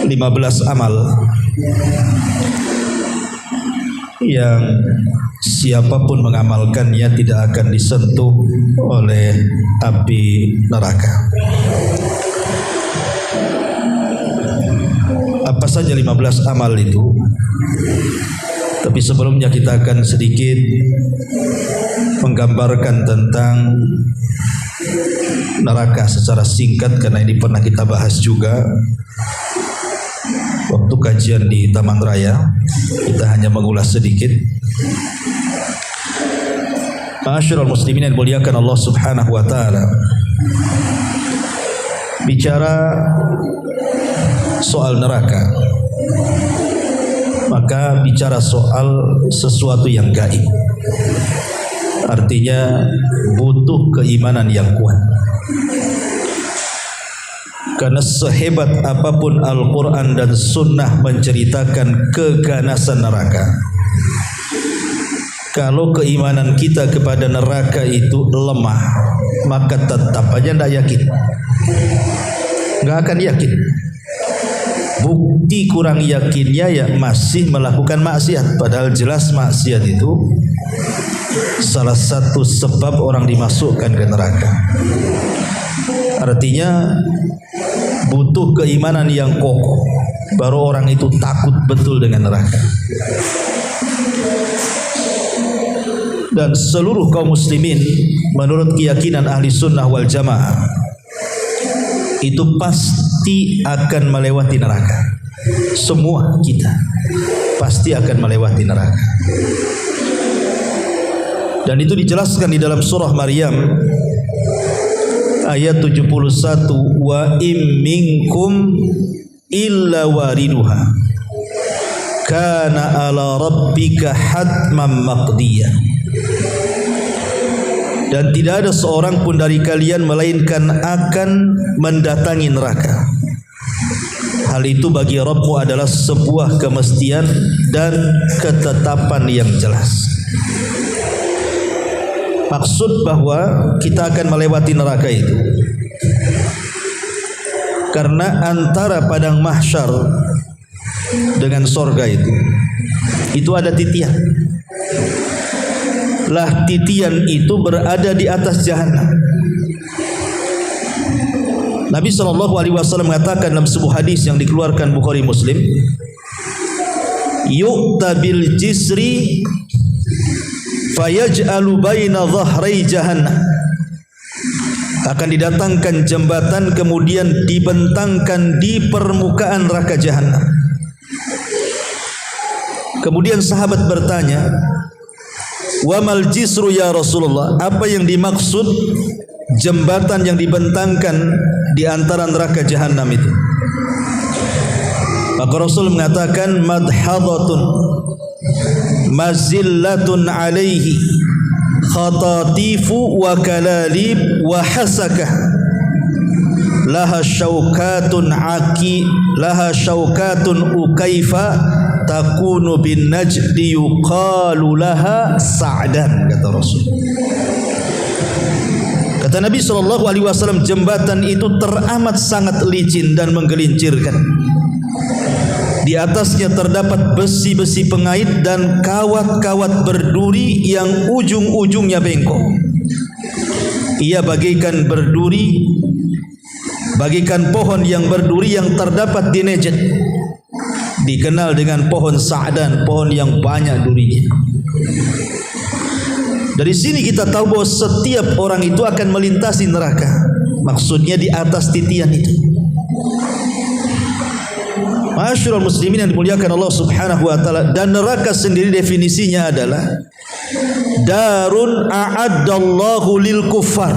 15 amal yang siapapun mengamalkannya tidak akan disentuh oleh api neraka. Apa saja 15 amal itu? Tapi sebelumnya kita akan sedikit menggambarkan tentang neraka secara singkat, karena ini pernah kita bahas juga waktu kajian di Taman Raya. Kita hanya mengulas sedikit. Ma'asyiral muslimin yang dimuliakan Allah Subhanahu wa taala, bicara soal neraka, maka bicara soal sesuatu yang gaib. Artinya butuh keimanan yang kuat. Karena sehebat apapun Al-Quran dan Sunnah menceritakan keganasan neraka, kalau keimanan kita kepada neraka itu lemah, maka tetap aja tidak yakin, nggak akan yakin. Bukti kurang yakinnya ya masih melakukan maksiat, padahal jelas maksiat itu salah satu sebab orang dimasukkan ke neraka. Artinya butuh keimanan yang kokoh, baru orang itu takut betul dengan neraka. Dan seluruh kaum muslimin menurut keyakinan ahli sunnah wal jamaah itu pasti akan melewati neraka. Semua kita pasti akan melewati neraka. Dan itu dijelaskan di dalam surah Maryam ayat 71, wa im minkum illa wariduha kana ala rabbika hatman maqdiyah. Dan tidak ada seorang pun dari kalian melainkan akan mendatangi neraka. Hal itu bagi Rabbmu adalah sebuah kemestian dan ketetapan yang jelas. Maksud bahwa kita akan melewati neraka itu karena antara padang mahsyar dengan sorga itu ada titian. Lah titian itu berada di atas jahanam. Nabi SAW mengatakan dalam sebuah hadis yang dikeluarkan Bukhari Muslim, yu'ta bil jisri fayaj'alu baina dhahrai jahannam. Akan didatangkan jembatan kemudian dibentangkan di permukaan neraka jahanam. Kemudian sahabat bertanya, wa mal jisru ya Rasulullah, apa yang dimaksud jembatan yang dibentangkan di antara neraka jahanam itu? Maka Rasul mengatakan, madhadatun mazillatun alaihi khatatifu wa kalalib wa hasakah laha syaukatun ukaifa takunu bin najdi yuqalu laha sa'dan, kata Rasul. Kata Nabi SAW, jembatan itu teramat sangat licin dan menggelincirkan. Di atasnya terdapat besi-besi pengait dan kawat-kawat berduri yang ujung-ujungnya bengkok. Ia bagaikan berduri, bagaikan pohon yang berduri yang terdapat di Najd, dikenal dengan pohon Sa'dan, pohon yang banyak durinya. Dari sini kita tahu bahwa setiap orang itu akan melintasi neraka. Maksudnya di atas titian itu. Ma'asyiral muslimin yang dimuliakan Allah Subhanahu wa taala, dan neraka sendiri definisinya adalah darun a'addallahu lil kuffar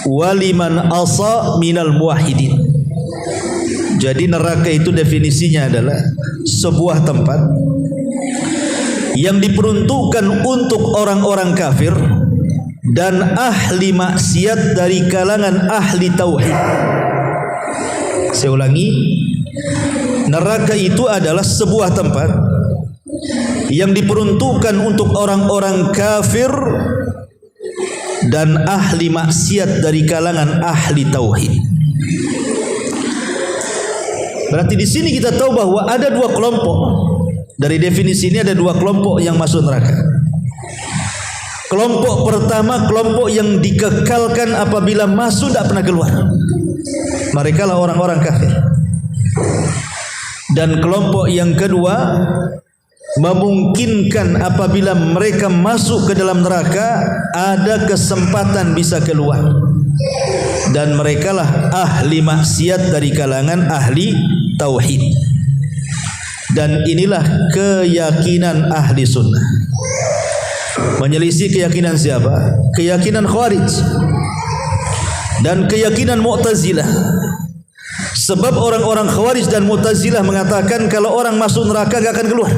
waliman asa minal muwahhidin. Jadi neraka itu definisinya adalah sebuah tempat yang diperuntukkan untuk orang-orang kafir dan ahli maksiat dari kalangan ahli tauhid. Saya ulangi, Neraka itu adalah sebuah tempat yang diperuntukkan untuk orang-orang kafir dan ahli maksiat dari kalangan ahli tauhid. Berarti di sini kita tahu bahwa ada dua kelompok. Dari definisi ini ada dua kelompok yang masuk neraka. Kelompok pertama, kelompok yang dikekalkan apabila masuk tidak pernah keluar. Mereka lah orang-orang kafir. Dan kelompok yang kedua, memungkinkan apabila mereka masuk ke dalam neraka ada kesempatan bisa keluar. Dan mereka lah ahli maksiat dari kalangan ahli tauhid. Dan inilah keyakinan ahli sunnah. Menyelisih keyakinan siapa? Keyakinan Khawarij dan keyakinan Mu'tazilah. Sebab orang-orang Khawarij dan Mu'tazilah mengatakan kalau orang masuk neraka tidak akan keluar.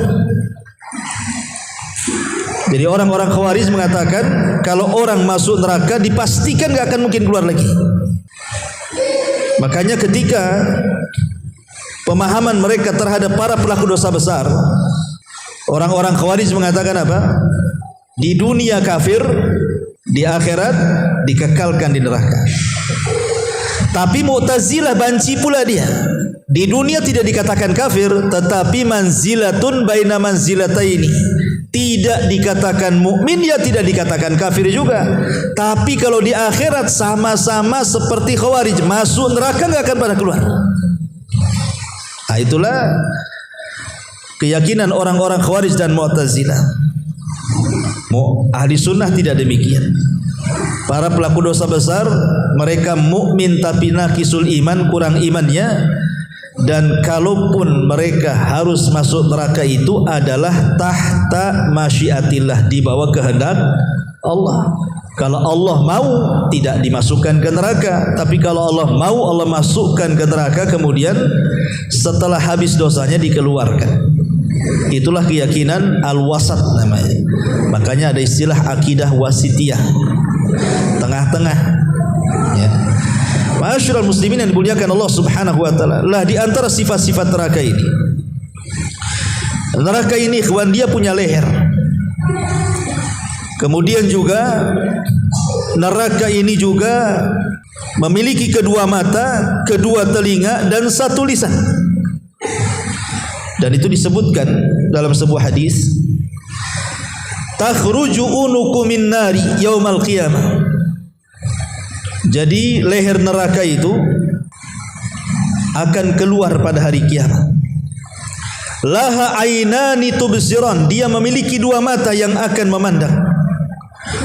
Jadi orang-orang Khawarij mengatakan kalau orang masuk neraka dipastikan tidak akan mungkin keluar lagi. Makanya ketika pemahaman mereka terhadap para pelaku dosa besar, orang-orang Khawarij mengatakan apa? Di dunia kafir, di akhirat dikekalkan di neraka. Tapi Mu'tazilah banci pula dia. Di dunia tidak dikatakan kafir, tetapi manzilatun baina manzilataini. Tidak dikatakan mukmin, ya tidak dikatakan kafir juga. Tapi kalau di akhirat sama-sama seperti Khawarij, masuk neraka enggak akan pernah keluar. Nah, itulah keyakinan orang-orang Khawarij dan Mu'tazilah. Ahli sunnah tidak demikian. Para pelaku dosa besar mereka mukmin tapi naqisul iman, kurang imannya. Dan kalaupun mereka harus masuk neraka itu adalah tahta masyiatillah, di bawah kehendak Allah. Kalau Allah mau tidak dimasukkan ke neraka, tapi kalau Allah mau Allah masukkan ke neraka, kemudian setelah habis dosanya dikeluarkan. Itulah keyakinan al-wasat namanya. Makanya ada istilah akidah wasitiyah, tengah-tengah ya. Ma'asyiral muslimin yang dimuliakan Allah Subhanahu wa taala, lah di antara sifat-sifat neraka ini. Neraka ini ikhwan, dia punya leher. Kemudian juga neraka ini juga memiliki kedua mata, kedua telinga dan satu lisan. Dan itu disebutkan dalam sebuah hadis, takhruju unuku min nari yaumal qiyamah. Jadi leher neraka itu akan keluar pada hari kiamat. Laha ainani tubsiran, dia memiliki dua mata yang akan memandang.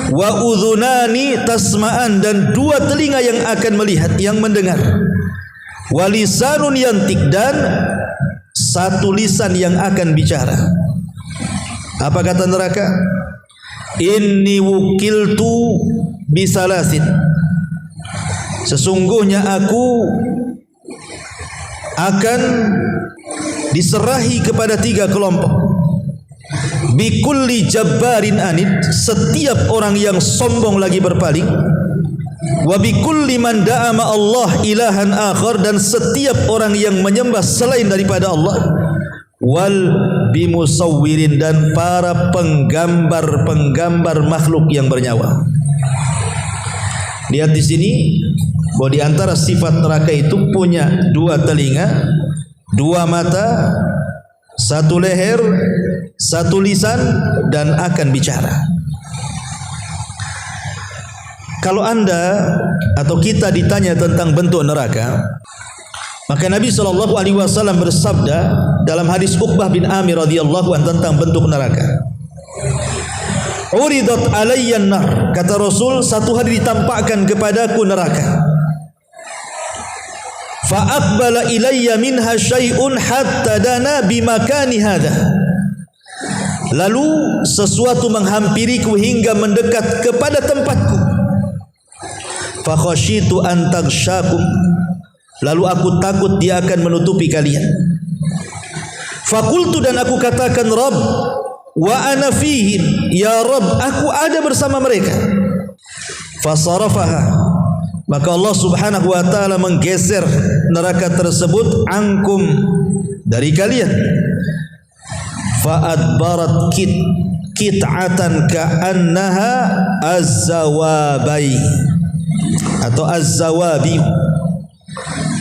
Wa udhunani tasma'an, dan dua telinga yang akan melihat, yang mendengar. Wa lisanun yantik, dan satu lisan yang akan bicara. Apa kata neraka? Inni wukiltu bisalasin, sesungguhnya aku akan diserahi kepada tiga kelompok. Bikulli jabbarin anid, setiap orang yang sombong lagi berpaling. Wa bikulli man da'ama Allah ilahan akhar, dan setiap orang yang menyembah selain daripada Allah. Wal bimusawwirin, dan para penggambar-penggambar makhluk yang bernyawa. Lihat di sini bahwa di antara sifat neraka itu punya dua telinga, dua mata, satu leher, satu lisan, dan akan bicara. Kalau anda atau kita ditanya tentang bentuk neraka, maka Nabi SAW bersabda dalam hadis Uqbah bin Amir radhiyallahu anhu tentang bentuk neraka. Uridat alayyan nar, kata Rasul, satu hari ditampakkan kepadaku neraka. Fa aqbala ilayya minha syai'un hatta dana bimakani hadha. Lalu sesuatu menghampiriku hingga mendekat kepada tempatku. Fa khasyitu an taghsyakum, lalu aku takut dia akan menutupi kalian. Fakultu, dan aku katakan, Rabb, wa ana fihim, ya Rabb, aku ada bersama mereka. Fasarafaha, maka Allah Subhanahu wa taala menggeser neraka tersebut angkum dari kalian. Fa'adbarat kit'atan ka'annaha az-zawabai atau az-zawabi.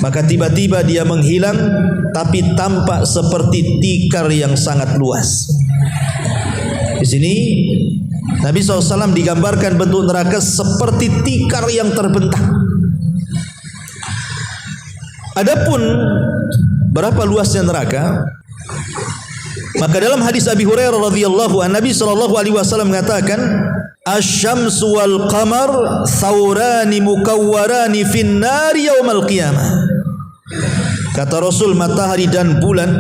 Maka tiba-tiba dia menghilang, tapi tampak seperti tikar yang sangat luas. Di sini Nabi SAW digambarkan bentuk neraka seperti tikar yang terbentang. Adapun berapa luasnya neraka, maka dalam hadis Abi Hurairah radhiyallahu anhu, Nabi SAW mengatakan, asy-syamsu wal qamar thawrani mukawwarani fin nari yaumal qiyamah. Kata Rasul, matahari dan bulan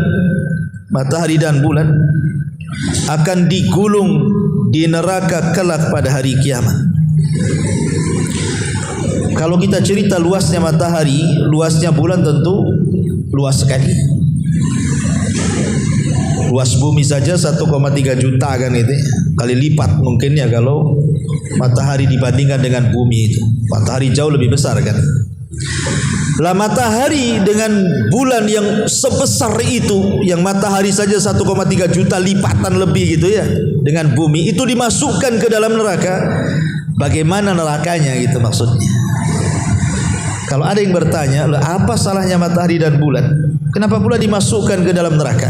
akan digulung di neraka kelak pada hari kiamat. Kalau kita cerita luasnya matahari, luasnya bulan tentu luas sekali. Luas bumi saja 1,3 juta kan itu, kali lipat mungkin ya kalau matahari dibandingkan dengan bumi itu. Matahari jauh lebih besar kan. Lah matahari dengan bulan yang sebesar itu, yang matahari saja 1,3 juta lipatan lebih gitu ya dengan bumi, itu dimasukkan ke dalam neraka. Bagaimana nerakanya gitu maksudnya. Kalau ada yang bertanya, apa salahnya matahari dan bulan? Kenapa pula dimasukkan ke dalam neraka?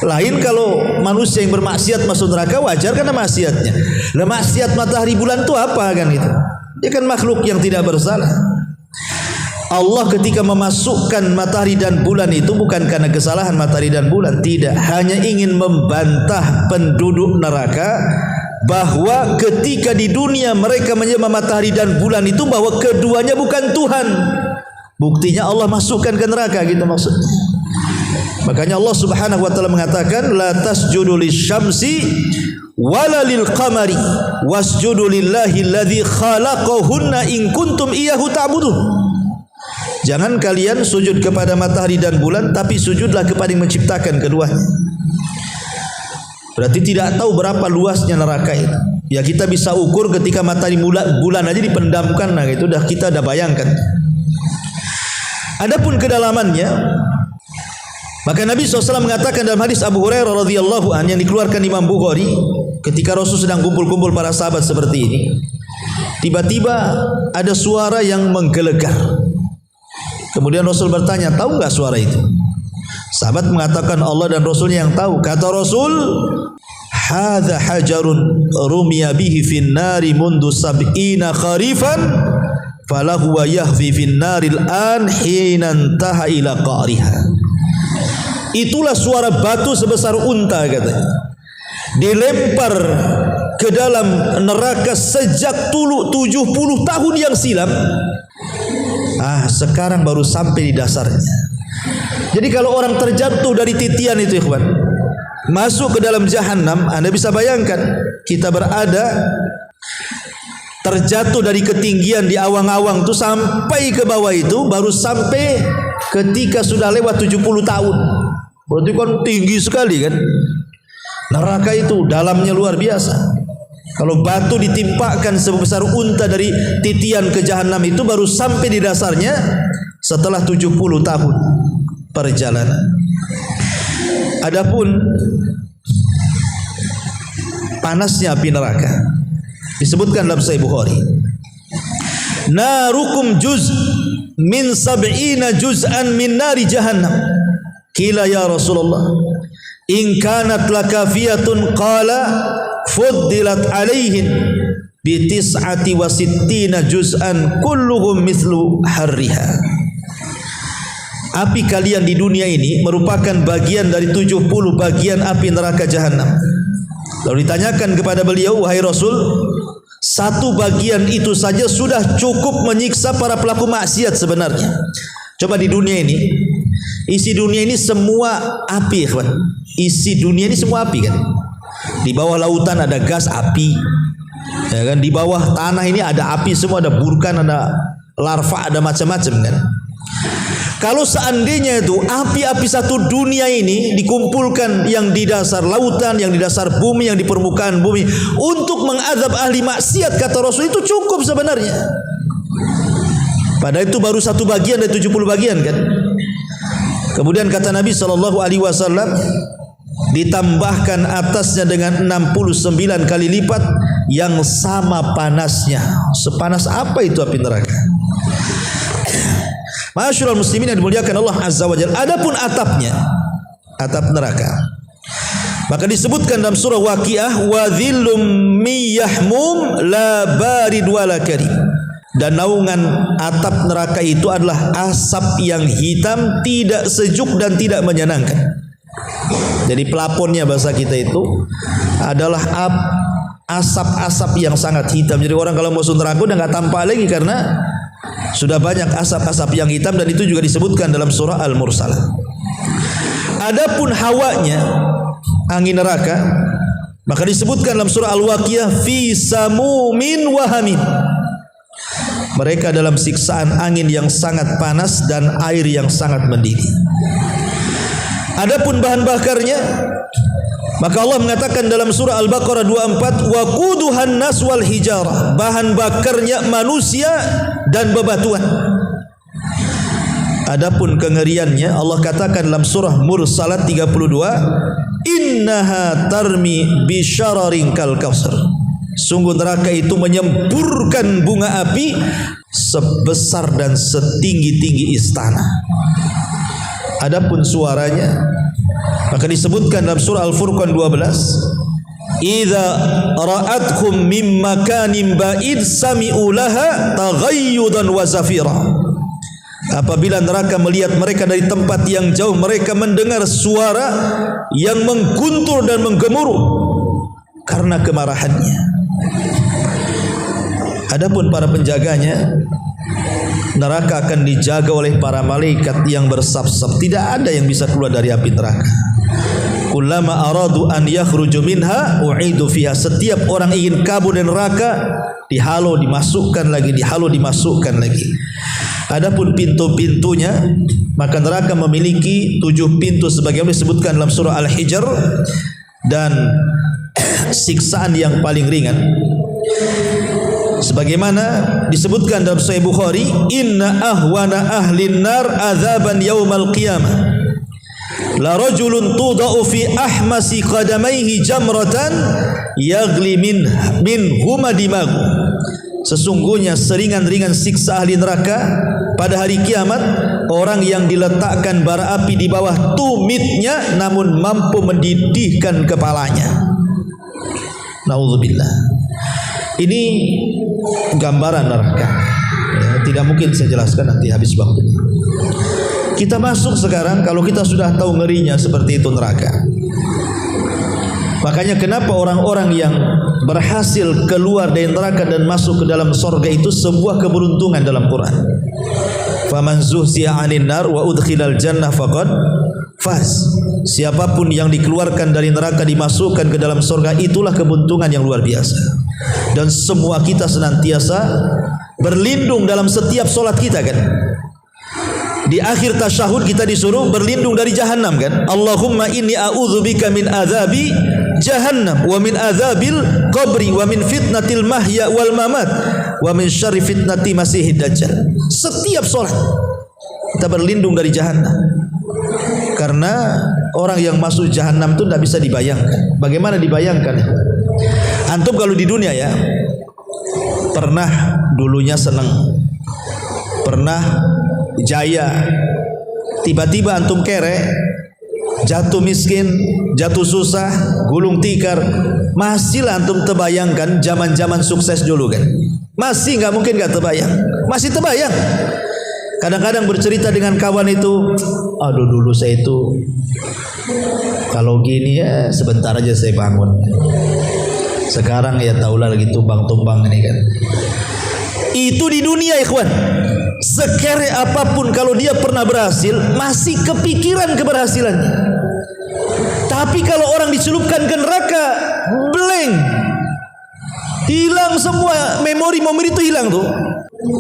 Lain kalau manusia yang bermaksiat masuk neraka, wajar karena maksiatnya. Lah maksiat matahari bulan itu apa kan itu? Dia kan makhluk yang tidak bersalah. Allah ketika memasukkan matahari dan bulan itu bukan karena kesalahan matahari dan bulan, tidak, hanya ingin membantah penduduk neraka bahwa ketika di dunia mereka menyembah matahari dan bulan itu, bahwa keduanya bukan Tuhan. Buktinya Allah masukkan ke neraka gitu maksudnya. Makanya Allah Subhanahu wa taala mengatakan, la tasjudu lisyamsi wala lil qamari wasjudu lillahi alladzi khalaqahunna in kuntum iyyahu ta'budun. Jangan kalian sujud kepada matahari dan bulan, tapi sujudlah kepada yang menciptakan keduanya. Berarti tidak tahu berapa luasnya neraka itu. Ya kita bisa ukur ketika matahari bulan aja dipendamkan, nah itu dah kita dah bayangkan. Adapun kedalamannya, maka Nabi SAW mengatakan dalam hadis Abu Hurairah radhiyallahu anhu yang dikeluarkan Imam Bukhari, ketika Rasul sedang kumpul-kumpul para sahabat seperti ini, tiba-tiba ada suara yang menggelegar. Kemudian Rasul bertanya, tahu enggak suara itu? Sahabat mengatakan, Allah dan Rasulnya yang tahu. Kata Rasul, hadza hajarun rumiya bihi fin nari mundu sab'ina kharifan falahu wa yahfi fin naril an hina intaha ila qariha. Itulah suara batu sebesar unta katanya, dilempar ke dalam neraka sejak 70 tahun yang silam. Sekarang baru sampai di dasarnya. Jadi kalau orang terjatuh dari titian itu ikhwan, masuk ke dalam jahanam, Anda bisa bayangkan kita berada terjatuh dari ketinggian di awang-awang itu sampai ke bawah itu, baru sampai ketika sudah lewat 70 tahun. Berarti kan tinggi sekali kan. Neraka itu dalamnya luar biasa. Kalau batu ditimpakan sebesar unta dari titian ke jahanam itu, baru sampai di dasarnya setelah 70 tahun perjalanan. Adapun panasnya api neraka disebutkan dalam Sahih Bukhari, narukum juz min sab'ina juz'an min nari jahannam. Qila ya Rasulullah, in kanat lakafiyatun, qala fuddilat alaihin bi tis'ati wa sittina juz'an kulluhum mithlu harriha. Api kalian di dunia ini merupakan bagian dari 70 bagian api neraka jahanam. Lalu ditanyakan kepada beliau, wahai Rasul, satu bagian itu saja sudah cukup menyiksa para pelaku maksiat sebenarnya. Coba di dunia ini, isi dunia ini semua api, kawan. Isi dunia ini semua api kan. Di bawah lautan ada gas api, ya kan. Di bawah tanah ini ada api semua, ada burkan, ada larva, ada macam-macam kan. Kalau seandainya itu api-api satu dunia ini dikumpulkan, yang di dasar lautan, yang di dasar bumi, yang di permukaan bumi, untuk mengazab ahli maksiat, kata Rasul, itu cukup sebenarnya. Padahal itu baru satu bagian dari 70 bagian kan. Kemudian kata Nabi SAW, ditambahkan atasnya dengan 69 kali lipat yang sama panasnya. Sepanas apa itu api neraka? Ma'asyiral muslimin yang dimuliakan Allah Azza wa Jalla. Adapun atapnya, atap neraka, maka disebutkan dalam surah Waqiah, wa dhillum miyahmum la barid wala karim. Dan naungan atap neraka itu adalah asap yang hitam, tidak sejuk dan tidak menyenangkan. Jadi pelaponnya bahasa kita itu adalah asap-asap yang sangat hitam. Jadi orang kalau masuk neraka udah nggak tampak lagi karena sudah banyak asap-asap yang hitam, dan itu juga disebutkan dalam surah Al-Mursalah. Adapun hawanya, angin neraka, maka disebutkan dalam surah Al-Waqiah, fi samumin wa hamim. Mereka dalam siksaan angin yang sangat panas dan air yang sangat mendidih. Adapun bahan bakarnya, maka Allah mengatakan dalam surah Al-Baqarah 24, wa quduhan nas wal hijarah. Bahan bakarnya manusia dan bebatuan. Adapun kengeriannya, Allah katakan dalam surah Mursalat 32, innaha tarmi bisyararin kal kausar. Sungguh neraka itu menyemburkan bunga api sebesar dan setinggi-tinggi istana. Adapun suaranya, maka disebutkan dalam surah Al-Furqan 12, idza ra'atkum mim makanin ba'id sami'u laha taghayyudan wa zafira. Apabila neraka melihat mereka dari tempat yang jauh, mereka mendengar suara yang mengguntur dan menggemuruh karena kemarahannya. Adapun para penjaganya, neraka akan dijaga oleh para malaikat yang bersaf-saf. Tidak ada yang bisa keluar dari api neraka. Kullama aradu an yakhruju minha u'idu fiha. Setiap orang ingin kabur dari neraka, dihalau dimasukkan lagi, dihalau dimasukkan lagi. Adapun pintu-pintunya, maka neraka memiliki 7 pintu sebagaimana disebutkan dalam surah Al-Hijr, dan siksaan yang paling ringan sebagaimana disebutkan dalam Sahih Bukhari, inna ahwana ahlin nar adzaban yaumal qiyamah la rajulun tudau fi ahmasi qadamaihi jamratan yagli min huma dimagu. Sesungguhnya seringan-ringan siksa ahli neraka pada hari kiamat orang yang diletakkan bara api di bawah tumitnya namun mampu mendidihkan kepalanya. Naudzubillah. Ini gambaran neraka. Ya, tidak mungkin saya jelaskan, nanti habis waktu. Kita masuk sekarang, kalau kita sudah tahu ngerinya seperti itu neraka. Makanya kenapa orang-orang yang berhasil keluar dari neraka dan masuk ke dalam surga itu sebuah keberuntungan dalam Quran. Faman zuhziya 'anil nar wa udkhilal jannah faqad faz. Siapapun yang dikeluarkan dari neraka dimasukkan ke dalam surga, itulah keberuntungan yang luar biasa. Dan semua kita senantiasa berlindung dalam setiap solat kita kan. Di akhir tasyahud kita disuruh berlindung dari jahannam kan. Allahumma inni a'udzubika min adzabi jahannam wa min adzabil qabri wa min fitnatil mahya wal mamat wa min syarri fitnati masihid dajjal. Setiap solat kita berlindung dari jahannam. Karena orang yang masuk jahannam itu tidak bisa dibayangkan. Bagaimana dibayangkan? Antum kalau di dunia ya, pernah dulunya senang, pernah jaya, tiba-tiba antum kere, jatuh miskin, jatuh susah, gulung tikar, masihlah antum terbayangkan zaman-zaman sukses dulu kan? Masih nggak mungkin nggak terbayang, masih terbayang. Kadang-kadang bercerita dengan kawan itu, aduh dulu saya itu kalau gini ya sebentar aja saya bangun. Sekarang ya taulah lagi tumbang-tumbang ini kan. Itu di dunia ikhwan. Sekere apapun kalau dia pernah berhasil, masih kepikiran keberhasilannya. Tapi kalau orang dicelupkan ke neraka, blank. Hilang semua, memori-memori itu hilang tuh.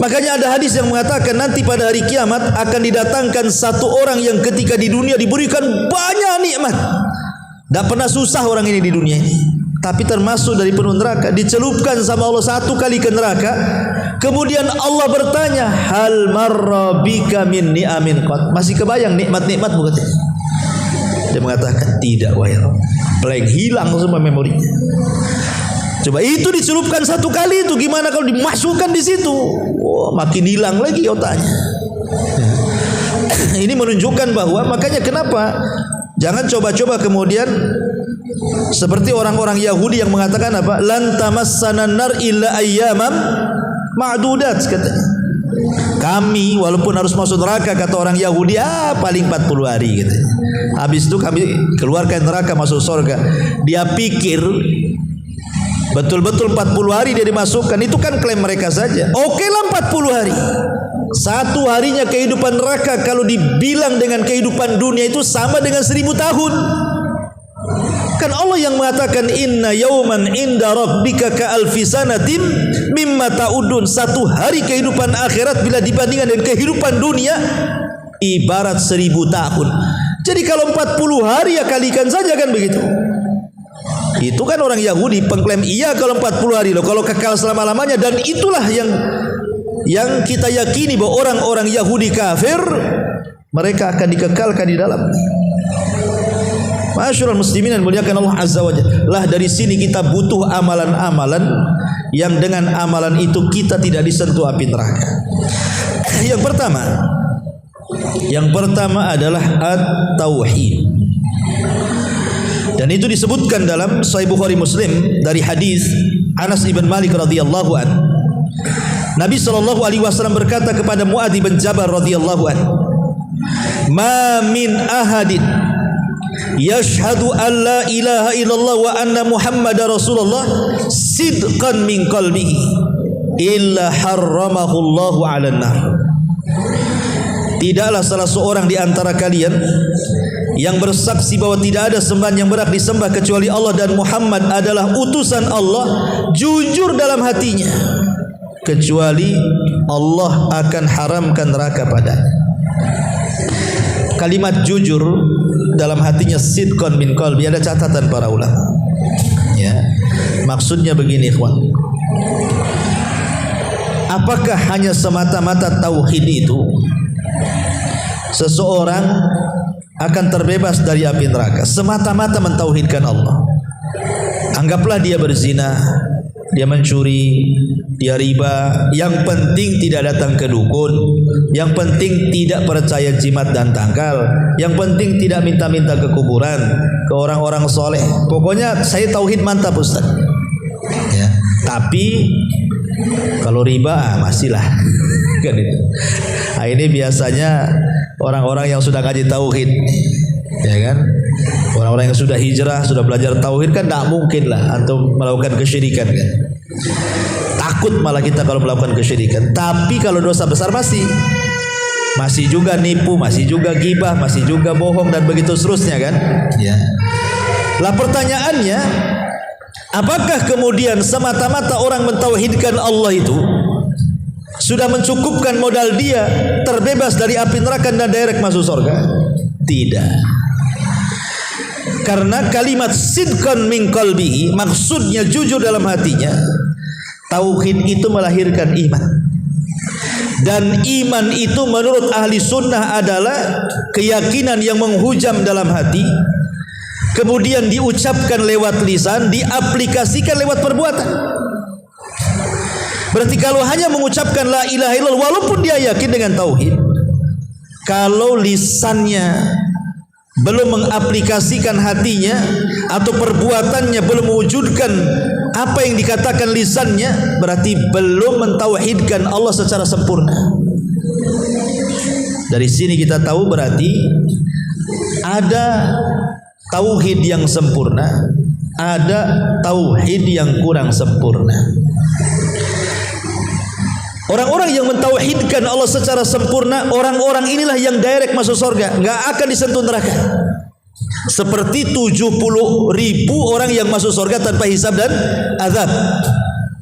Makanya ada hadis yang mengatakan nanti pada hari kiamat akan didatangkan satu orang yang ketika di dunia diberikan banyak nikmat. Tak pernah susah orang ini di dunia ini. tapi termasuk dari penuh neraka, dicelupkan sama Allah satu kali ke neraka. Kemudian Allah bertanya, hal marra bika min ni'amin qad, masih kebayang nikmat-nikmat bukan? Dia mengatakan tidak, wahai Rabb. Blank, hilang semua memorinya. Coba itu dicelupkan satu kali, itu gimana kalau dimasukkan di situ? Oh, makin hilang lagi otaknya. Ini menunjukkan bahwa, makanya kenapa jangan coba-coba kemudian seperti orang-orang Yahudi yang mengatakan apa? Lan tamassana nar illa ayyamam ma'dudat, katanya. Kami walaupun harus masuk neraka, kata orang Yahudi, paling 40 hari gitu. Habis itu kami keluarkan neraka, masuk surga. Dia pikir betul-betul 40 hari dia dimasukkan. Itu kan klaim mereka saja. Oke lah 40 hari. Satu harinya kehidupan neraka kalau dibilang dengan kehidupan dunia itu sama dengan 1000 tahun. Kan Allah yang mengatakan inna yawman inda rabbika ka alfi sanatin mimma ta'udun. Satu hari kehidupan akhirat bila dibandingkan dengan kehidupan dunia ibarat 1000 tahun. Jadi kalau 40 hari ya kalikan saja, kan begitu. Itu kan orang Yahudi pengklaim iya kalau 40 hari loh, kalau kekal selama-lamanya. Dan itulah yang kita yakini bahwa orang-orang Yahudi kafir mereka akan dikekalkan di dalam. Masyarul muslimin yang muliakan Allah Azza wa Jalla. Lah dari sini kita butuh amalan-amalan yang dengan amalan itu kita tidak disentuh api neraka. Yang pertama adalah at-tauhid. Dan itu disebutkan dalam Sahih Bukhari Muslim dari hadis Anas ibn Malik radhiyallahu an. Nabi sallallahu alaihi wasallam berkata kepada Muadz bin Jabal radhiyallahu an, "Ma min ahadin yashhadu an la ilaha illallah wa anna Muhammadar Rasulullah sidqan min qalbihi illa harramahu Allahu 'alan nar." Tidaklah salah seorang di antara kalian yang bersaksi bahwa tidak ada sembahan yang berhak disembah kecuali Allah dan Muhammad adalah utusan Allah jujur dalam hatinya, kecuali Allah akan haramkan neraka padanya. Kalimat jujur dalam hatinya sidqan min qalbi, ada catatan para ulama. Ya. Maksudnya begini, ikhwan. Apakah hanya semata-mata tauhid itu seseorang akan terbebas dari api neraka? Semata-mata mentauhidkan Allah. Anggaplah dia berzina, dia mencuri, dia riba, yang penting tidak datang ke dukun, yang penting tidak percaya jimat dan tangkal, yang penting tidak minta-minta ke kuburan, ke orang-orang soleh. Pokoknya saya tauhid mantap, Ustaz. Ya. Tapi kalau riba masihlah kan itu. Nah, ini biasanya orang-orang yang sudah ngaji tauhid, ya kan? Orang-orang yang sudah hijrah, sudah belajar tauhid kan tidak mungkin lah antum melakukan kesyirikan kan. Takut malah kita kalau melakukan kesyirikan. Tapi kalau dosa besar masih juga nipu, masih juga gibah, masih juga bohong dan begitu seterusnya kan? Ya. Lah pertanyaannya, apakah kemudian semata-mata orang mentauhidkan Allah itu sudah mencukupkan modal dia terbebas dari api neraka dan direct masuk surga? Tidak. Karena kalimat sidqan min qalbihi maksudnya jujur dalam hatinya. Tauhid itu melahirkan iman. Dan iman itu menurut ahli sunnah adalah keyakinan yang menghujam dalam hati, kemudian diucapkan lewat lisan, diaplikasikan lewat perbuatan. Berarti kalau hanya mengucapkan la ilaha illallah walaupun dia yakin dengan tauhid, kalau lisannya belum mengaplikasikan hatinya atau perbuatannya belum mewujudkan apa yang dikatakan lisannya, berarti belum mentauhidkan Allah secara sempurna. Dari sini kita tahu berarti ada tauhid yang sempurna, ada tauhid yang kurang sempurna. Orang-orang yang mentauhidkan Allah secara sempurna, orang-orang inilah yang direct masuk surga, nggak akan disentuh neraka. Seperti 70.000 orang yang masuk surga tanpa hisab dan azab.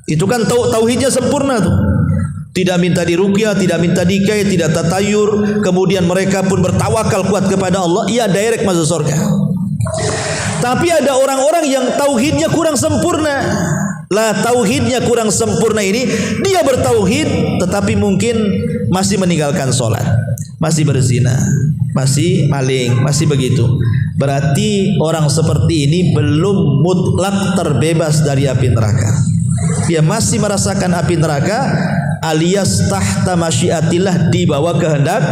Itu kan tauhidnya sempurna tuh. Tidak minta diruqyah, tidak minta dikai, tidak tatayur, kemudian mereka pun bertawakal kuat kepada Allah, ia direct masuk surga. Tapi ada orang-orang yang tauhidnya kurang sempurna. Lah tauhidnya kurang sempurna ini, dia bertauhid tetapi mungkin masih meninggalkan sholat, masih berzina, masih maling, masih begitu. Berarti orang seperti ini belum mutlak terbebas dari api neraka. Dia masih merasakan api neraka, alias tahta masyiatillah, di bawah kehendak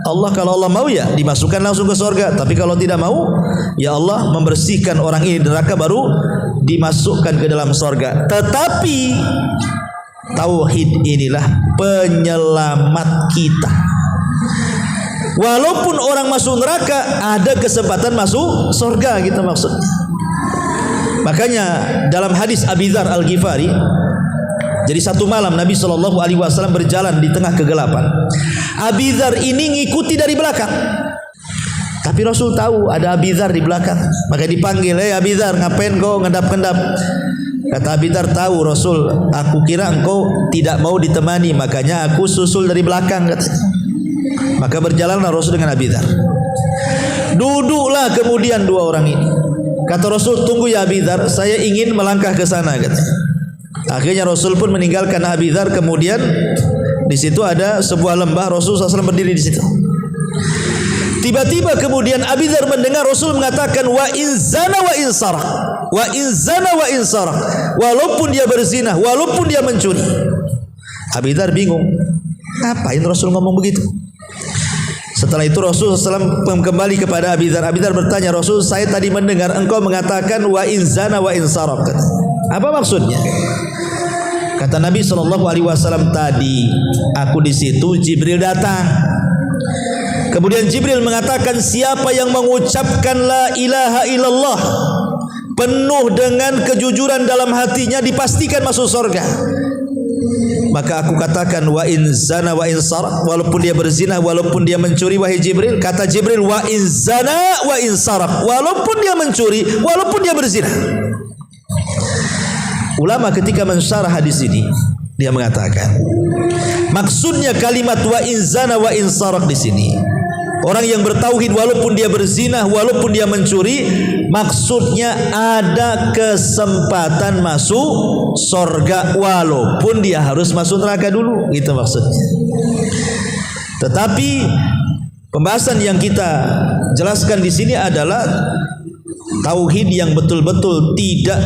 Allah. Kalau Allah mau ya dimasukkan langsung ke surga, tapi kalau tidak mau ya Allah membersihkan orang ini di neraka baru dimasukkan ke dalam surga. Tetapi tauhid inilah penyelamat kita. Walaupun orang masuk neraka, ada kesempatan masuk surga, gitu maksudnya. Makanya dalam hadis Abi Dzar Al-Ghifari, jadi satu malam Nabi SAW berjalan di tengah kegelapan. Abi Dzar ini ngikuti dari belakang, tapi Rasul tahu ada Abi Dzar di belakang, maka dipanggil, Abi Dzar, ngapain kau ngendap-ngendap? Kata Abi Dzar, tahu Rasul, aku kira engkau tidak mau ditemani, makanya aku susul dari belakang, katanya. Maka berjalanlah Rasul dengan Abi Dzar. Duduklah kemudian dua orang ini. Kata Rasul, tunggu ya Abi Dzar, saya ingin melangkah ke sana, katanya. Akhirnya Rasul pun meninggalkan Abi Dzar. Kemudian di situ ada sebuah lembah, Rasul SAW berdiri di situ. Tiba-tiba kemudian Abi Dzar mendengar Rasul mengatakan, wa in zana wa in sarak, wa in zana wa in sarak, walaupun dia berzina, walaupun dia mencuri. Abi Dzar bingung, ngapain Rasul ngomong begitu? Setelah itu Rasul SAW kembali kepada Abi Dzar. Abi Dzar bertanya, Rasul, saya tadi mendengar engkau mengatakan wa in zana wa in sarak. Apa maksudnya? Kata Nabi SAW, tadi aku di situ, Jibril datang. Kemudian Jibril mengatakan, siapa yang mengucapkan la ilaha illallah penuh dengan kejujuran dalam hatinya, dipastikan masuk surga. Maka aku katakan, wa in zana wa in sarak, walaupun dia berzina, walaupun dia mencuri, wahai Jibril. Kata Jibril, wa in zana wa in sarak, walaupun dia mencuri, walaupun dia berzina. Ulama ketika mensyarah hadis ini, dia mengatakan, maksudnya kalimat wa in zana wa in sarak di sini, orang yang bertauhid walaupun dia berzina, walaupun dia mencuri, maksudnya ada kesempatan masuk surga walaupun dia harus masuk neraka dulu, gitu maksudnya. Tetapi pembahasan yang kita jelaskan di sini adalah tauhid yang betul-betul tidak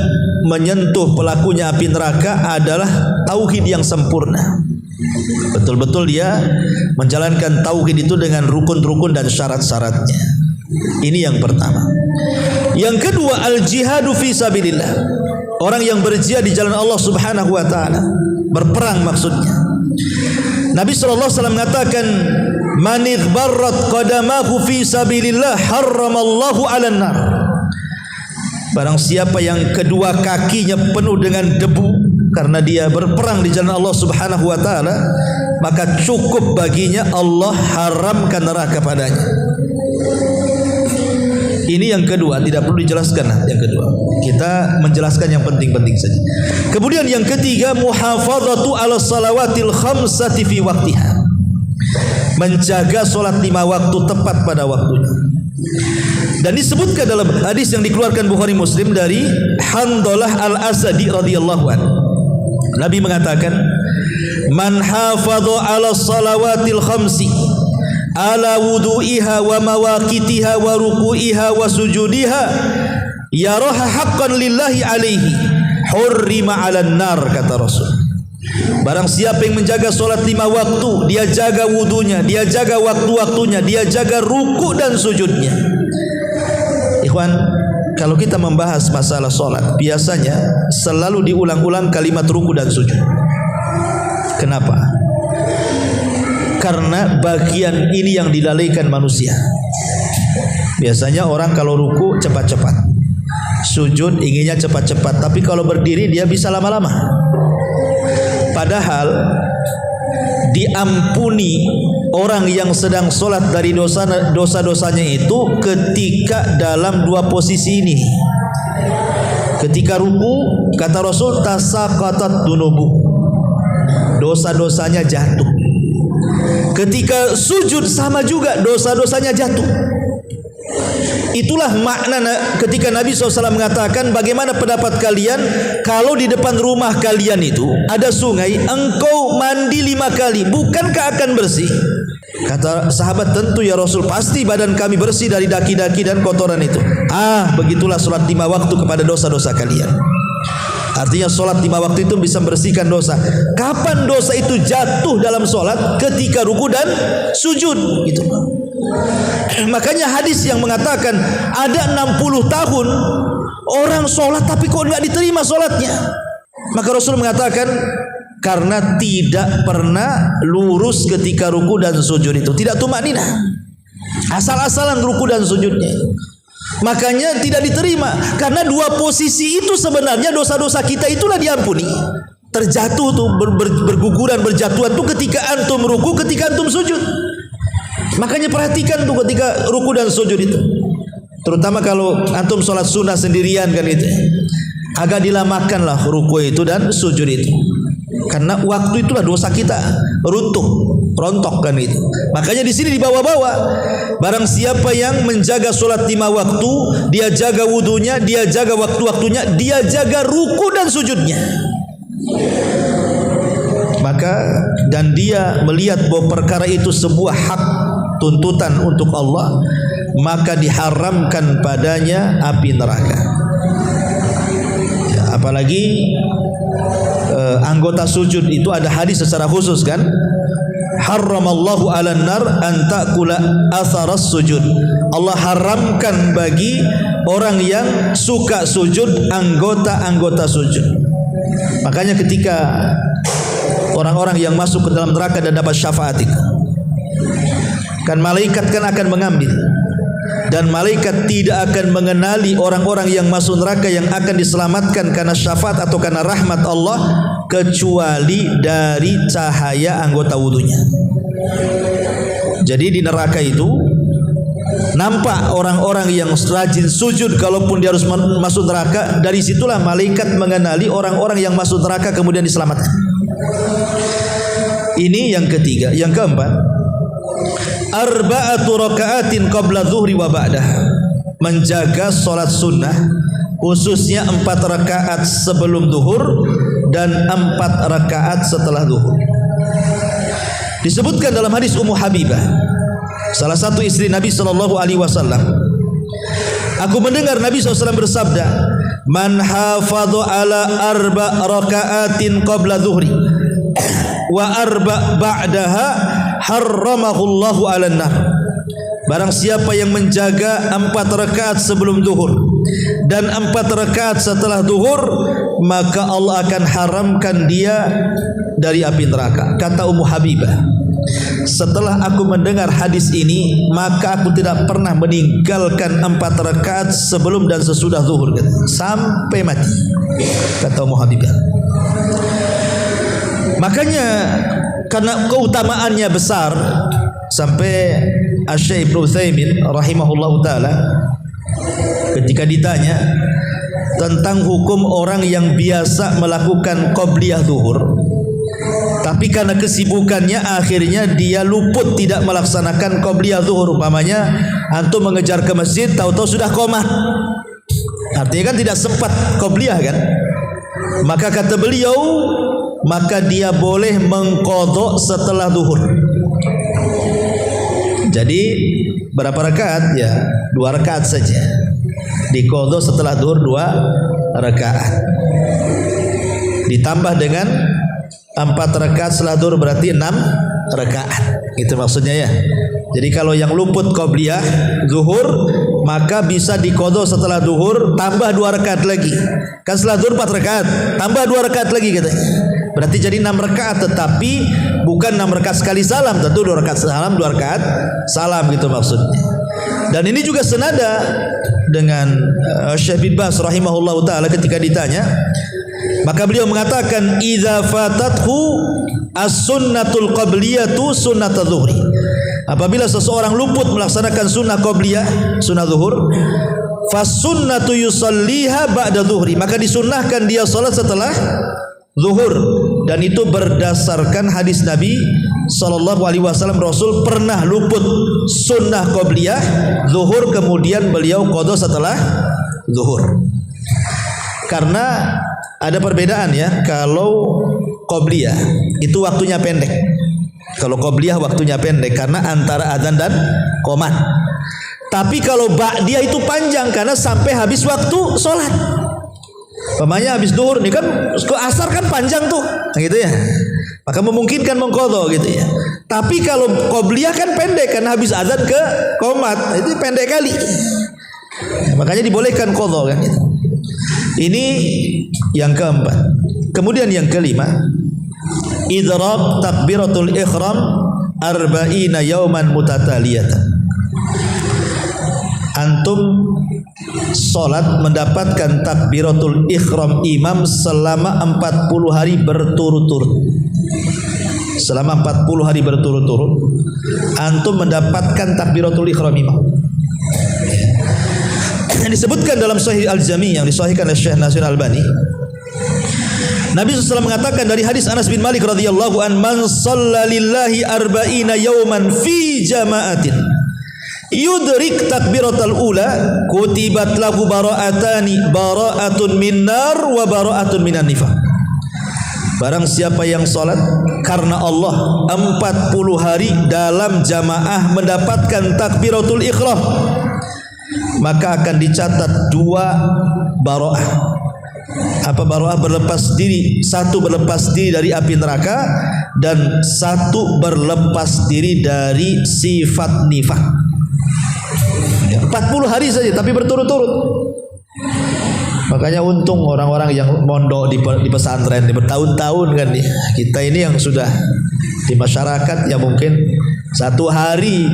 menyentuh pelakunya api neraka adalah tauhid yang sempurna. Betul-betul dia menjalankan tauhid itu dengan rukun-rukun dan syarat-syaratnya. Ini yang pertama. Yang kedua, al-jihadu fi sabilillah. Orang yang berjihad di jalan Allah Subhanahu wa taala, berperang maksudnya. Nabi SAW mengatakan, man idbarrat qadamahu fi sabilillah harramallahu 'alan nar. Barang siapa yang kedua kakinya penuh dengan debu karena dia berperang di jalan Allah Subhanahu wa taala, maka cukup baginya Allah haramkan neraka padanya. Ini yang kedua, tidak perlu dijelaskan yang kedua. Kita menjelaskan yang penting-penting saja. Kemudian yang ketiga, muhafadzatu 'ala salawatil khamsati fi waqtiha. Menjaga salat 5 waktu tepat pada waktunya. Dan disebutkan dalam hadis yang dikeluarkan Bukhari Muslim dari Handalah Al-Asadi radhiyallahu anhu. Nabi mengatakan, man hafadha 'ala salawatil khamsi ala wudu'iha wa mawaqitiha wa ruku'iha wa sujudiha yaraha haqqan lillahi alaihi hurrima 'alan nar, kata Rasul. Barang siapa yang menjaga solat 5 waktu, dia jaga wudunya, dia jaga waktu-waktunya, dia jaga ruku dan sujudnya. Ikhwan, kalau kita membahas masalah solat, biasanya selalu diulang-ulang kalimat ruku dan sujud. Kenapa? Karena bagian ini yang dilalaikan manusia. Biasanya orang kalau ruku cepat-cepat, sujud inginnya cepat-cepat, tapi kalau berdiri dia bisa lama-lama. Padahal diampuni orang yang sedang sholat dari dosa-dosanya itu ketika dalam 2 posisi ini. Ketika ruku, kata Rasul, tasaqatat dunubu, dosa-dosanya jatuh. Ketika sujud sama juga, dosa-dosanya jatuh. Itulah makna ketika Nabi SAW mengatakan, bagaimana pendapat kalian kalau di depan rumah kalian itu ada sungai, engkau mandi 5 kali, bukankah akan bersih? Kata sahabat, tentu ya Rasul, pasti badan kami bersih dari daki-daki dan kotoran itu. Begitulah sholat 5 waktu kepada dosa-dosa kalian. Artinya sholat 5 waktu itu bisa membersihkan dosa. Kapan dosa itu jatuh dalam sholat? Ketika ruku dan sujud, gitu. Makanya hadis yang mengatakan ada 60 tahun orang sholat tapi kok nggak diterima sholatnya. Maka Rasul mengatakan karena tidak pernah lurus ketika ruku dan sujud itu, tidak tumakninah, asal-asalan ruku dan sujudnya. Makanya tidak diterima, karena dua posisi itu sebenarnya dosa-dosa kita itulah diampuni. Terjatuh tuh berguguran, berjatuhan tuh ketika antum ruku, ketika antum sujud. Makanya perhatikan tuh ketika ruku dan sujud itu, terutama kalau antum sholat sunnah sendirian kan itu, agak dilamakanlah ruku itu dan sujud itu, karena waktu itulah dosa kita runtuh, rontok kan itu. Makanya di sini dibawa-bawa, barang siapa yang menjaga sholat 5 waktu, dia jaga wudunya, dia jaga waktu-waktunya, dia jaga ruku dan sujudnya, maka dan dia melihat bahwa perkara itu sebuah hak tuntutan untuk Allah, maka diharamkan padanya api neraka. Ya, apalagi anggota sujud itu ada hadis secara khusus kan, haramallahu 'alan nar an ta'kula atharas sujud. Allah haramkan bagi orang yang suka sujud anggota-anggota sujud. Makanya ketika orang-orang yang masuk ke dalam neraka dan dapat syafaat itu, kan malaikat kan akan mengambil, dan malaikat tidak akan mengenali orang-orang yang masuk neraka yang akan diselamatkan karena syafaat atau karena rahmat Allah, kecuali dari cahaya anggota wudunya. Jadi di neraka itu nampak orang-orang yang rajin sujud, kalaupun dia harus masuk neraka, dari situlah malaikat mengenali orang-orang yang masuk neraka kemudian diselamatkan. Ini yang ketiga. Yang keempat, arba'atu raka'atin qabla zuhri wa ba'dah, menjaga sholat sunnah khususnya 4 rakaat sebelum zuhur dan 4 rakaat setelah zuhur. Disebutkan dalam hadis Ummu Habibah, salah satu istri Nabi SAW, aku mendengar Nabi SAW bersabda, man hafadhu ala 4 raka'atin qabla zuhri wa 4 ba'daha harramahullahu 'alan nar. Barang siapa yang menjaga 4 rakaat sebelum zuhur dan 4 rakaat setelah zuhur, maka Allah akan haramkan dia dari api neraka. Kata Ummu Habibah, setelah aku mendengar hadis ini, maka aku tidak pernah meninggalkan 4 rakaat sebelum dan sesudah zuhur sampai mati, kata Ummu Habibah. Makanya karena keutamaannya besar, sampai Asy-Syaikh Ibnu Utsaimin rahimahullahu taala ketika ditanya tentang hukum orang yang biasa melakukan qabliyah zuhur, tapi karena kesibukannya akhirnya dia luput tidak melaksanakan qabliyah zuhur. Umpamanya antum mengejar ke masjid, tahu-tahu sudah qomat, artinya kan tidak sempat qabliyah kan. Maka kata beliau, maka dia boleh mengqadha setelah zuhur. Jadi berapa rakaat? Ya 2 rakaat saja, diqadha setelah zuhur 2 rakaat, ditambah dengan 4 rakaat setelah zuhur, berarti 6 rakaat. Itu maksudnya ya. Jadi kalau yang luput qabliyah zuhur, maka bisa diqadha setelah zuhur tambah 2 rakaat lagi. Kan setelah zuhur 4 rakaat, tambah 2 rakaat lagi katanya. Berarti jadi 6 rakaat, tetapi bukan 6 rakaat sekali salam, tentu 2 rakaat salam, 2 rakaat salam, gitu maksudnya. Dan ini juga senada dengan Syekh bin Baz rahimahullahu taala ketika ditanya, maka beliau mengatakan, idza fatathu as-sunnatul qabliyatu sunnatadz zuhri. Apabila seseorang luput melaksanakan sunnah qabliyah, sunnah zuhur, fasunnatu yusalliha ba'da zuhri, maka disunnahkan dia salat setelah zuhur, dan itu berdasarkan hadis Nabi sallallahu alaihi wasallam. Rasul pernah luput sunnah qabliyah zuhur, kemudian beliau qada setelah zuhur. Karena ada perbedaan ya, kalau qabliyah itu waktunya pendek. Kalau qabliyah waktunya pendek karena antara adzan dan qomat. Tapi kalau ba'diyah itu panjang karena sampai habis waktu sholat. Pemanya habis duhur nih kan, ke asar kan panjang tuh, gitu ya. Maka memungkinkan mengqadha gitu ya. Tapi kalau qabliyah kan pendek karena habis adzan ke qomat, itu pendek kali. Makanya dibolehkan qadha kan. Ini yang keempat. Kemudian yang kelima, idrak takbiratul ihram arba'ina yauman mutataliyatan. Antum salat mendapatkan takbiratul ihram imam selama 40 hari berturut-turut. Selama 40 hari berturut-turut antum mendapatkan takbiratul ihram imam. Yang disebutkan dalam Sahih Al-Jami' yang disahihkan oleh Syekh Nasir Al-Albani, Nabi SAW mengatakan dari hadis Anas bin Malik radhiyallahu an, man shalla lillahi arba'ina yawman fi jama'atin yudrik takbiratul ula kutibat lahu bara'atun min nar wa bara'atun minan nifaq. Barang siapa yang salat karena Allah 40 hari dalam jamaah mendapatkan takbiratul ihram, maka akan dicatat 2 bara'ah. Apa bara'ah? Berlepas diri. 1 berlepas diri dari api neraka, dan 1 berlepas diri dari sifat nifak. 40 hari saja tapi berturut-turut. Makanya untung orang-orang yang mondok di pesantren bertahun-tahun kan nih. Kita ini yang sudah di masyarakat ya mungkin 1 hari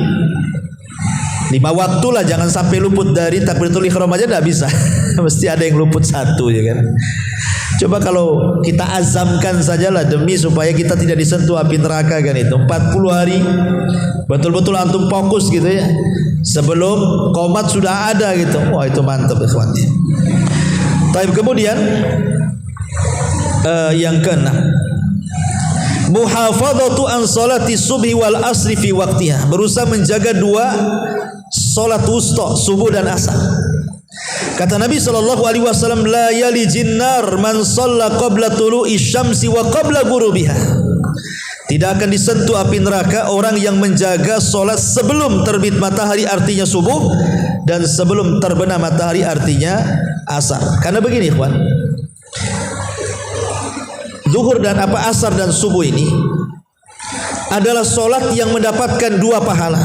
5 waktu lah, jangan sampai luput dari takbiratul ihram aja enggak bisa. Mesti ada yang luput 1 ya kan. Coba kalau kita azamkan sajalah demi supaya kita tidak disentuh api neraka kan, itu 40 hari betul-betul antum fokus gitu ya. Sebelum qomat sudah ada gitu. Wah, itu mantap ikhwan. Baik, kemudian yang keenam, muhafadzatu an salati subhi wal asri fi waqtiha. Berusaha menjaga 2 salat wusta, subuh dan asar. Kata Nabi sallallahu alaihi wasallam, la yalijin nar man shalla qabla tulu'i syamsi wa qabla ghurubiha. Tidak akan disentuh api neraka orang yang menjaga salat sebelum terbit matahari artinya subuh, dan sebelum terbenam matahari artinya asar. Karena begini ikhwan, zuhur dan asar dan subuh ini adalah salat yang mendapatkan 2 pahala.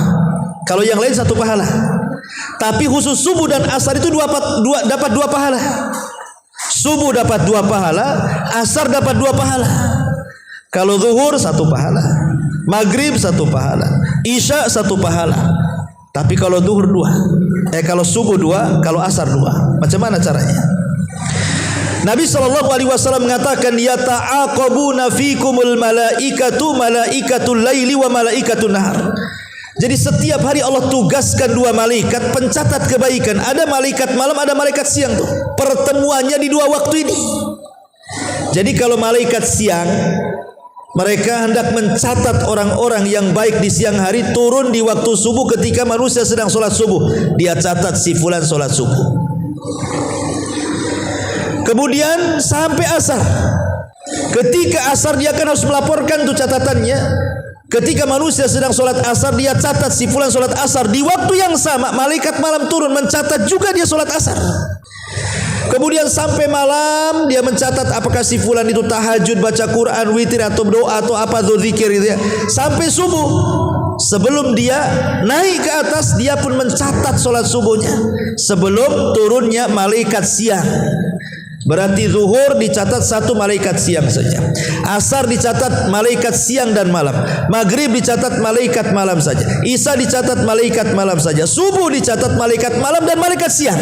Kalau yang lain 1 pahala. Tapi khusus subuh dan asar itu dapat 2 pahala. Subuh dapat 2 pahala, asar dapat 2 pahala. Kalau zuhur 1 pahala, maghrib 1 pahala, isya 1 pahala. Tapi kalau zuhur 2, kalau subuh 2, kalau asar 2. Macam mana caranya? Nabi SAW mengatakan, yata'aqabuna fikumul malaikatul laili wa malaikatul nahar. Jadi setiap hari Allah tugaskan 2 malaikat pencatat kebaikan. Ada malaikat malam, ada malaikat siang tuh. Pertemuannya di 2 waktu ini. Jadi kalau malaikat siang, mereka hendak mencatat orang-orang yang baik di siang hari, turun di waktu subuh ketika manusia sedang sholat subuh. Dia catat si fulan sholat subuh. Kemudian sampai asar. Ketika asar dia akan harus melaporkan tuh catatannya. Ketika manusia sedang sholat asar, dia catat si fulan sholat asar. Di waktu yang sama, malaikat malam turun mencatat juga dia sholat asar. Kemudian sampai malam dia mencatat apakah si fulan itu tahajud, baca Quran, witir atau doa atau apa zikir gitu ya. Sampai subuh. Sebelum dia naik ke atas, dia pun mencatat sholat subuhnya sebelum turunnya malaikat siang. Berarti zuhur dicatat 1 malaikat siang saja, asar dicatat malaikat siang dan malam, maghrib dicatat malaikat malam saja, isya dicatat malaikat malam saja, subuh dicatat malaikat malam dan malaikat siang.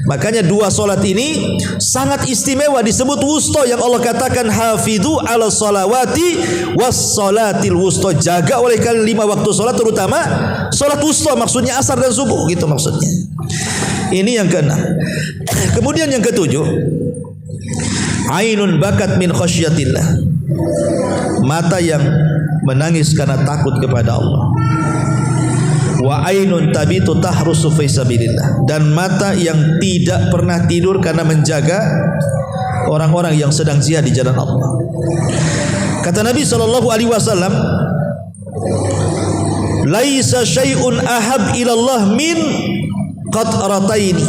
Makanya 2 solat ini sangat istimewa, disebut wusta, yang Allah katakan hafidhu ala salawati was salatil wusta. Jaga oleh kalian 5 waktu solat, terutama solat wusta, maksudnya asar dan subuh gitu maksudnya. Ini yang ke-6. Kemudian yang ke-7, Ainun bakat min khasyatillah, mata yang menangis karena takut kepada Allah. Wa ainun tabitu tahrusu fi sabilillah, dan mata yang tidak pernah tidur karena menjaga orang-orang yang sedang jihad di jalan Allah. Kata Nabi sallallahu alaihi wasallam, laisa syai'un ahab ilallah min qatrataini.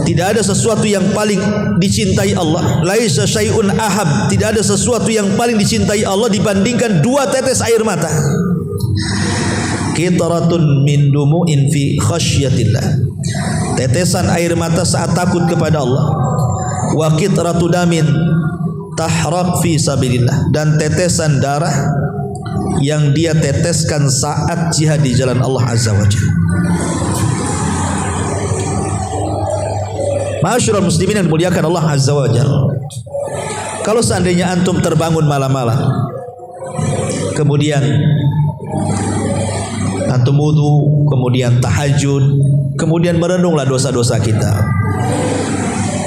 Tidak ada sesuatu yang paling dicintai Allah. Laisa syai'un ahab, tidak ada sesuatu yang paling dicintai Allah dibandingkan dua tetes air mata. Qitratun min dumu'in fi khasyatillah, tetesan air mata saat takut kepada Allah. Wa qitratu damin tahraq fi sabilillah, dan tetesan darah yang dia teteskan saat jihad di jalan Allah Azza wa Jalla. Ma'asyiral muslimin yang dimuliakan Allah Azza wa Jalla, kalau seandainya antum terbangun malam-malam, kemudian antum wudu, kemudian tahajud, kemudian merenunglah dosa-dosa kita,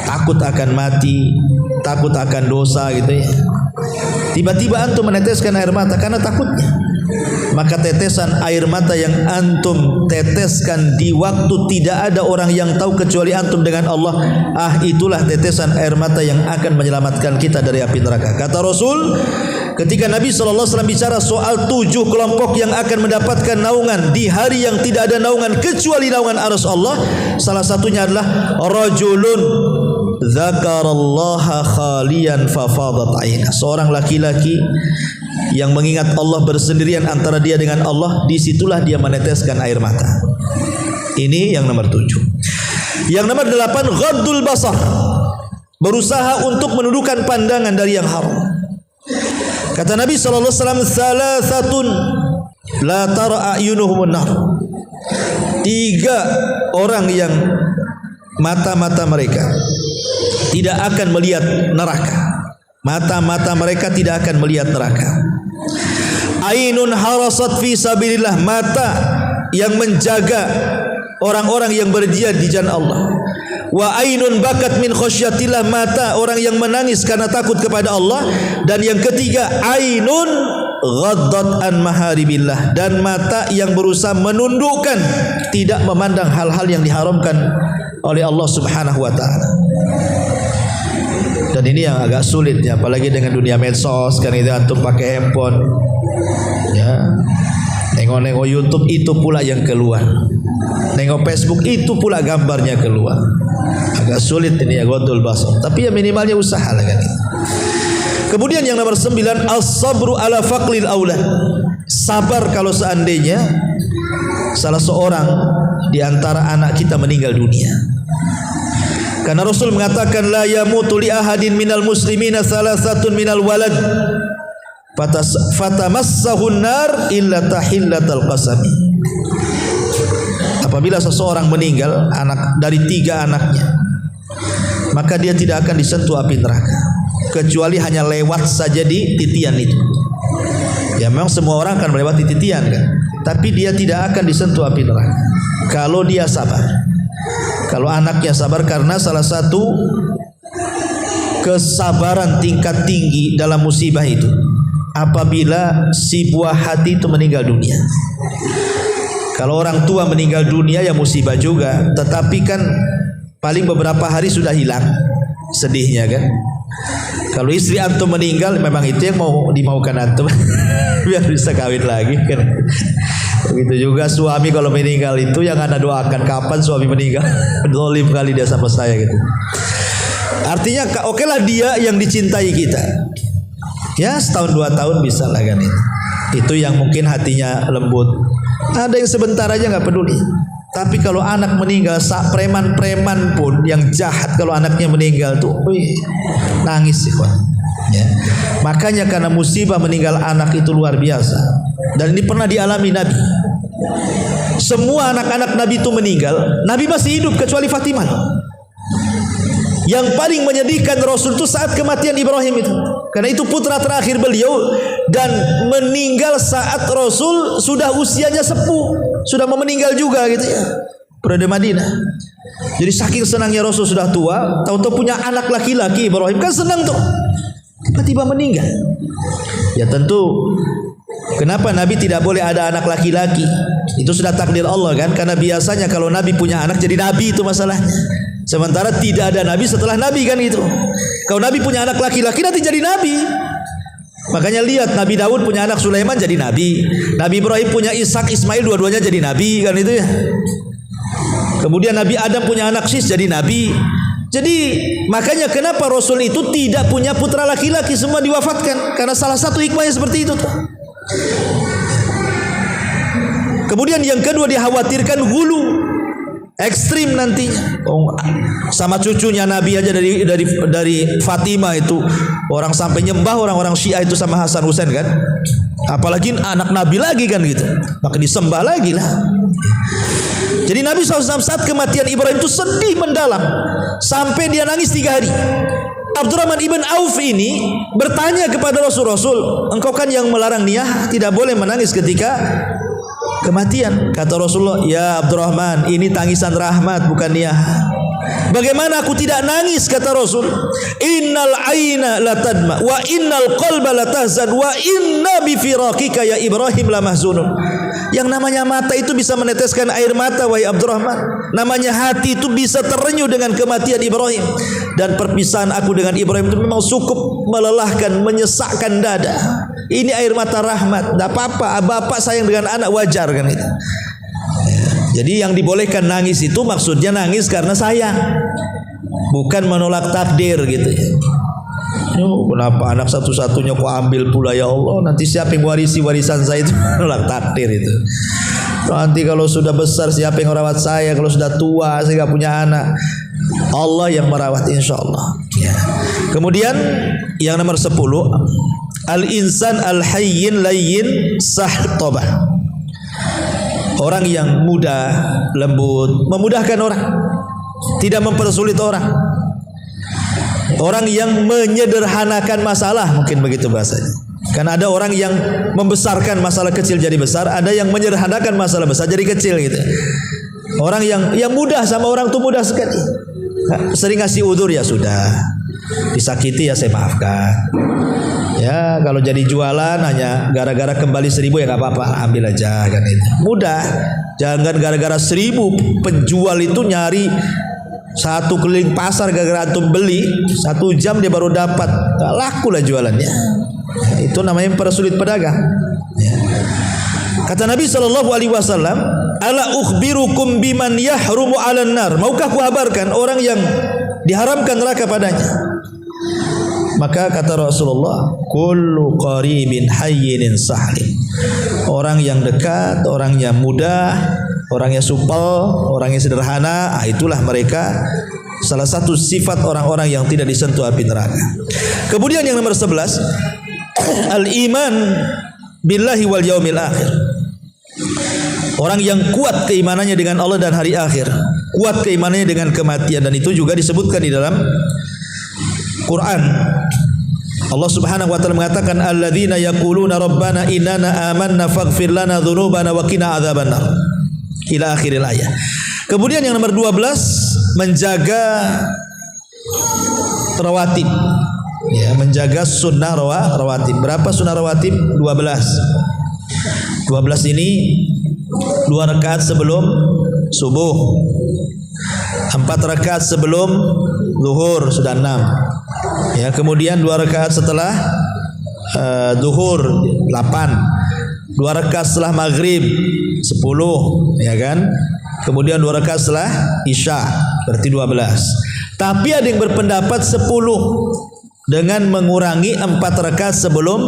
takut akan mati, takut akan dosa gitu ya. Tiba-tiba antum meneteskan air mata karena takutnya, maka tetesan air mata yang antum teteskan di waktu tidak ada orang yang tahu kecuali antum dengan Allah, itulah tetesan air mata yang akan menyelamatkan kita dari api neraka. Kata Rasul, ketika Nabi SAW bicara soal 7 kelompok yang akan mendapatkan naungan di hari yang tidak ada naungan kecuali naungan arsy Allah, salah satunya adalah rajulun dzakarallaha khalian fafadat aina, seorang laki-laki yang mengingat Allah bersendirian antara dia dengan Allah, disitulah dia meneteskan air mata. Ini yang nomor 7. Yang nomor 8, ghaddul basar, berusaha untuk menundukkan pandangan dari yang haram. Kata Nabi sallallahu alaihi wasallam, salasatun la tara ayunuhumun nar, 3 orang yang mata-mata mereka tidak akan melihat neraka. Mata-mata mereka tidak akan melihat neraka. Ainun harasat fi sabilillah, mata yang menjaga orang-orang yang berjihad di jalan Allah. Wa ainun bakat min khasyatillah, mata orang yang menangis karena takut kepada Allah. Dan yang ketiga, ainun ghaddat an maharibillah, dan mata yang berusaha menundukkan, tidak memandang hal-hal yang diharamkan oleh Allah Subhanahu wa taala. Dan ini yang agak sulit ya, apalagi dengan dunia medsos. Sekarang itu antum pakai handphone ya, nengok-nengok YouTube itu pula yang keluar, nengok Facebook itu pula gambarnya keluar. Agak sulit ini ya, ghaddul basar. Tapi ya minimalnya usaha lah kan. Kemudian yang nomor 9, as-sabru ala faqlil aulad, sabar kalau seandainya salah seorang di antara anak kita meninggal dunia. Karena Rasul mengatakan, la yamutu li ahadin minal muslimina salasatun minal walad fatamassahun nar illa tahillatal qasami. Apabila seseorang meninggal anak dari 3 anaknya, maka dia tidak akan disentuh api neraka kecuali hanya lewat saja di titian itu. Ya memang semua orang akan melewati titian kan, tapi dia tidak akan disentuh api neraka kalau dia sabar. Kalau anaknya sabar, karena salah satu kesabaran tingkat tinggi dalam musibah itu apabila si buah hati itu meninggal dunia. Kalau orang tua meninggal dunia ya musibah juga, tetapi kan paling beberapa hari sudah hilang sedihnya kan. Kalau istri antum meninggal, memang itu yang mau dimaukan antum biar bisa kawin lagi kan. Begitu juga suami kalau meninggal, itu yang anda doakan kapan suami meninggal. Zalim kali dia sama saya gitu. Artinya oke lah dia yang dicintai kita, ya setahun 2 tahun bisa lah kan. Itu yang mungkin hatinya lembut. Ada yang sebentar aja nggak peduli. Tapi kalau anak meninggal, preman-preman pun yang jahat kalau anaknya meninggal tuh nangis sih kan. Ya. Makanya karena musibah meninggal anak itu luar biasa, dan ini pernah dialami Nabi. Semua anak-anak Nabi itu meninggal, Nabi masih hidup kecuali Fatimah. Yang paling menyedihkan Rasul itu saat kematian Ibrahim itu, karena itu putra terakhir beliau, dan meninggal saat Rasul sudah usianya sepuh, sudah mau meninggal juga gitu ya. periode Madinah. Jadi saking senangnya Rasul sudah tua, tahu-tahu punya anak laki-laki Ibrahim, kan senang tuh. Tiba-tiba meninggal. Ya tentu, kenapa Nabi tidak boleh ada anak laki-laki? Itu sudah takdir Allah kan? Karena biasanya kalau Nabi punya anak jadi Nabi, itu masalahnya. Sementara tidak ada Nabi setelah Nabi kan itu. Kalau Nabi punya anak laki-laki nanti jadi Nabi. Makanya lihat Nabi Daud punya anak Sulaiman jadi Nabi. Nabi Ibrahim punya Ishak, Ismail, dua-duanya jadi Nabi kan itu ya. Kemudian Nabi Adam punya anak Sis jadi Nabi. Jadi makanya kenapa Rasul itu tidak punya putra laki-laki, semua diwafatkan. Karena salah satu hikmahnya seperti itu tuh. Kemudian yang kedua dikhawatirkan hulu, ekstrim nantinya. Sama cucunya Nabi aja dari Fatimah itu orang sampai nyembah orang-orang Syiah itu sama Hasan Husain kan. Apalagi anak Nabi lagi kan gitu. Maka disembah lagi lah. Jadi Nabi SAW saat kematian Ibrahim itu sedih mendalam sampai dia nangis 3 hari. Abdurrahman ibn Auf ini bertanya kepada Rasul, engkau kan yang melarang niyah, tidak boleh menangis ketika kematian. Kata Rasulullah, ya Abdurrahman, ini tangisan rahmat bukan niyah. Bagaimana aku tidak nangis, kata Rasul. Innal aina la tadma wa innal qalba la tahzan wa inna bi firaqika ya Ibrahim la mahzunun. Yang namanya mata itu bisa meneteskan air mata, wahai Abdurrahman. Namanya hati itu bisa terenyuh dengan kematian Ibrahim. Dan perpisahan aku dengan Ibrahim itu memang cukup melelahkan, menyesakkan dada. Ini air mata rahmat. Tidak apa-apa, bapak sayang dengan anak, wajar kan itu. Jadi yang dibolehkan nangis itu maksudnya nangis karena sayang, bukan menolak takdir gitu ya. Kenapa anak satu-satunya kok ambil pula ya Allah? Nanti siapa yang warisi warisan saya itu? Menolak takdir itu. Nanti kalau sudah besar siapa yang merawat saya? Kalau sudah tua saya nggak punya anak, Allah yang merawat insya Allah ya. Kemudian yang nomor 10, al-insan al-hayyin layyin sahtabah. Orang yang mudah, lembut, memudahkan orang, tidak mempersulit orang. Orang yang menyederhanakan masalah, mungkin begitu bahasanya. Karena ada orang yang membesarkan masalah kecil jadi besar, ada yang menyederhanakan masalah besar jadi kecil gitu. Orang yang mudah sama orang tuh mudah sekali. Sering ngasih udzur, ya sudah. Disakiti ya saya maafkan. Ya kalau jadi jualan hanya gara-gara kembali 1.000 ya nggak apa-apa, ambil aja kan itu. Mudah. Jangan gara-gara 1.000 penjual itu nyari 1 keliling pasar gara-gara antum beli 1 jam dia baru dapat, nggak laku lah jualannya. Itu namanya mempersulit pedagang. Ya. Kata Nabi SAW, ala ukhbirukum biman yahrumu 'alan nar. Maukah aku kabarkan orang yang diharamkan neraka padanya? Maka kata Rasulullah, kullu qaribin hayyinin sahlin. Orang yang dekat, orang yang mudah, orang yang supel, orang yang sederhana, itulah mereka salah satu sifat orang-orang yang tidak disentuh api neraka. Kemudian yang nomor 11, al-iman billahi wal yaumil akhir. Orang yang kuat keimanannya dengan Allah dan hari akhir, kuat keimanannya dengan kematian, dan itu juga disebutkan di dalam Quran. Allah Subhanahu wa taala mengatakan, alladzina yaquluna rabbana innana amanna faghfir lana dzunubana wa qina adzabannar. Ila akhiril ayat. Kemudian yang nomor 12, menjaga rawatib. Ya, menjaga sunnah rawatib. Berapa sunnah rawatib? 12. 12 ini 2 rakaat sebelum subuh, 4 rakaat sebelum zuhur, sudah 6. Ya, kemudian 2 rakaat setelah zuhur, 8. 2 rakaat setelah maghrib, 10, ya kan? Kemudian 2 rakaat setelah isya, berarti 12. Tapi ada yang berpendapat 10 dengan mengurangi 4 rakaat sebelum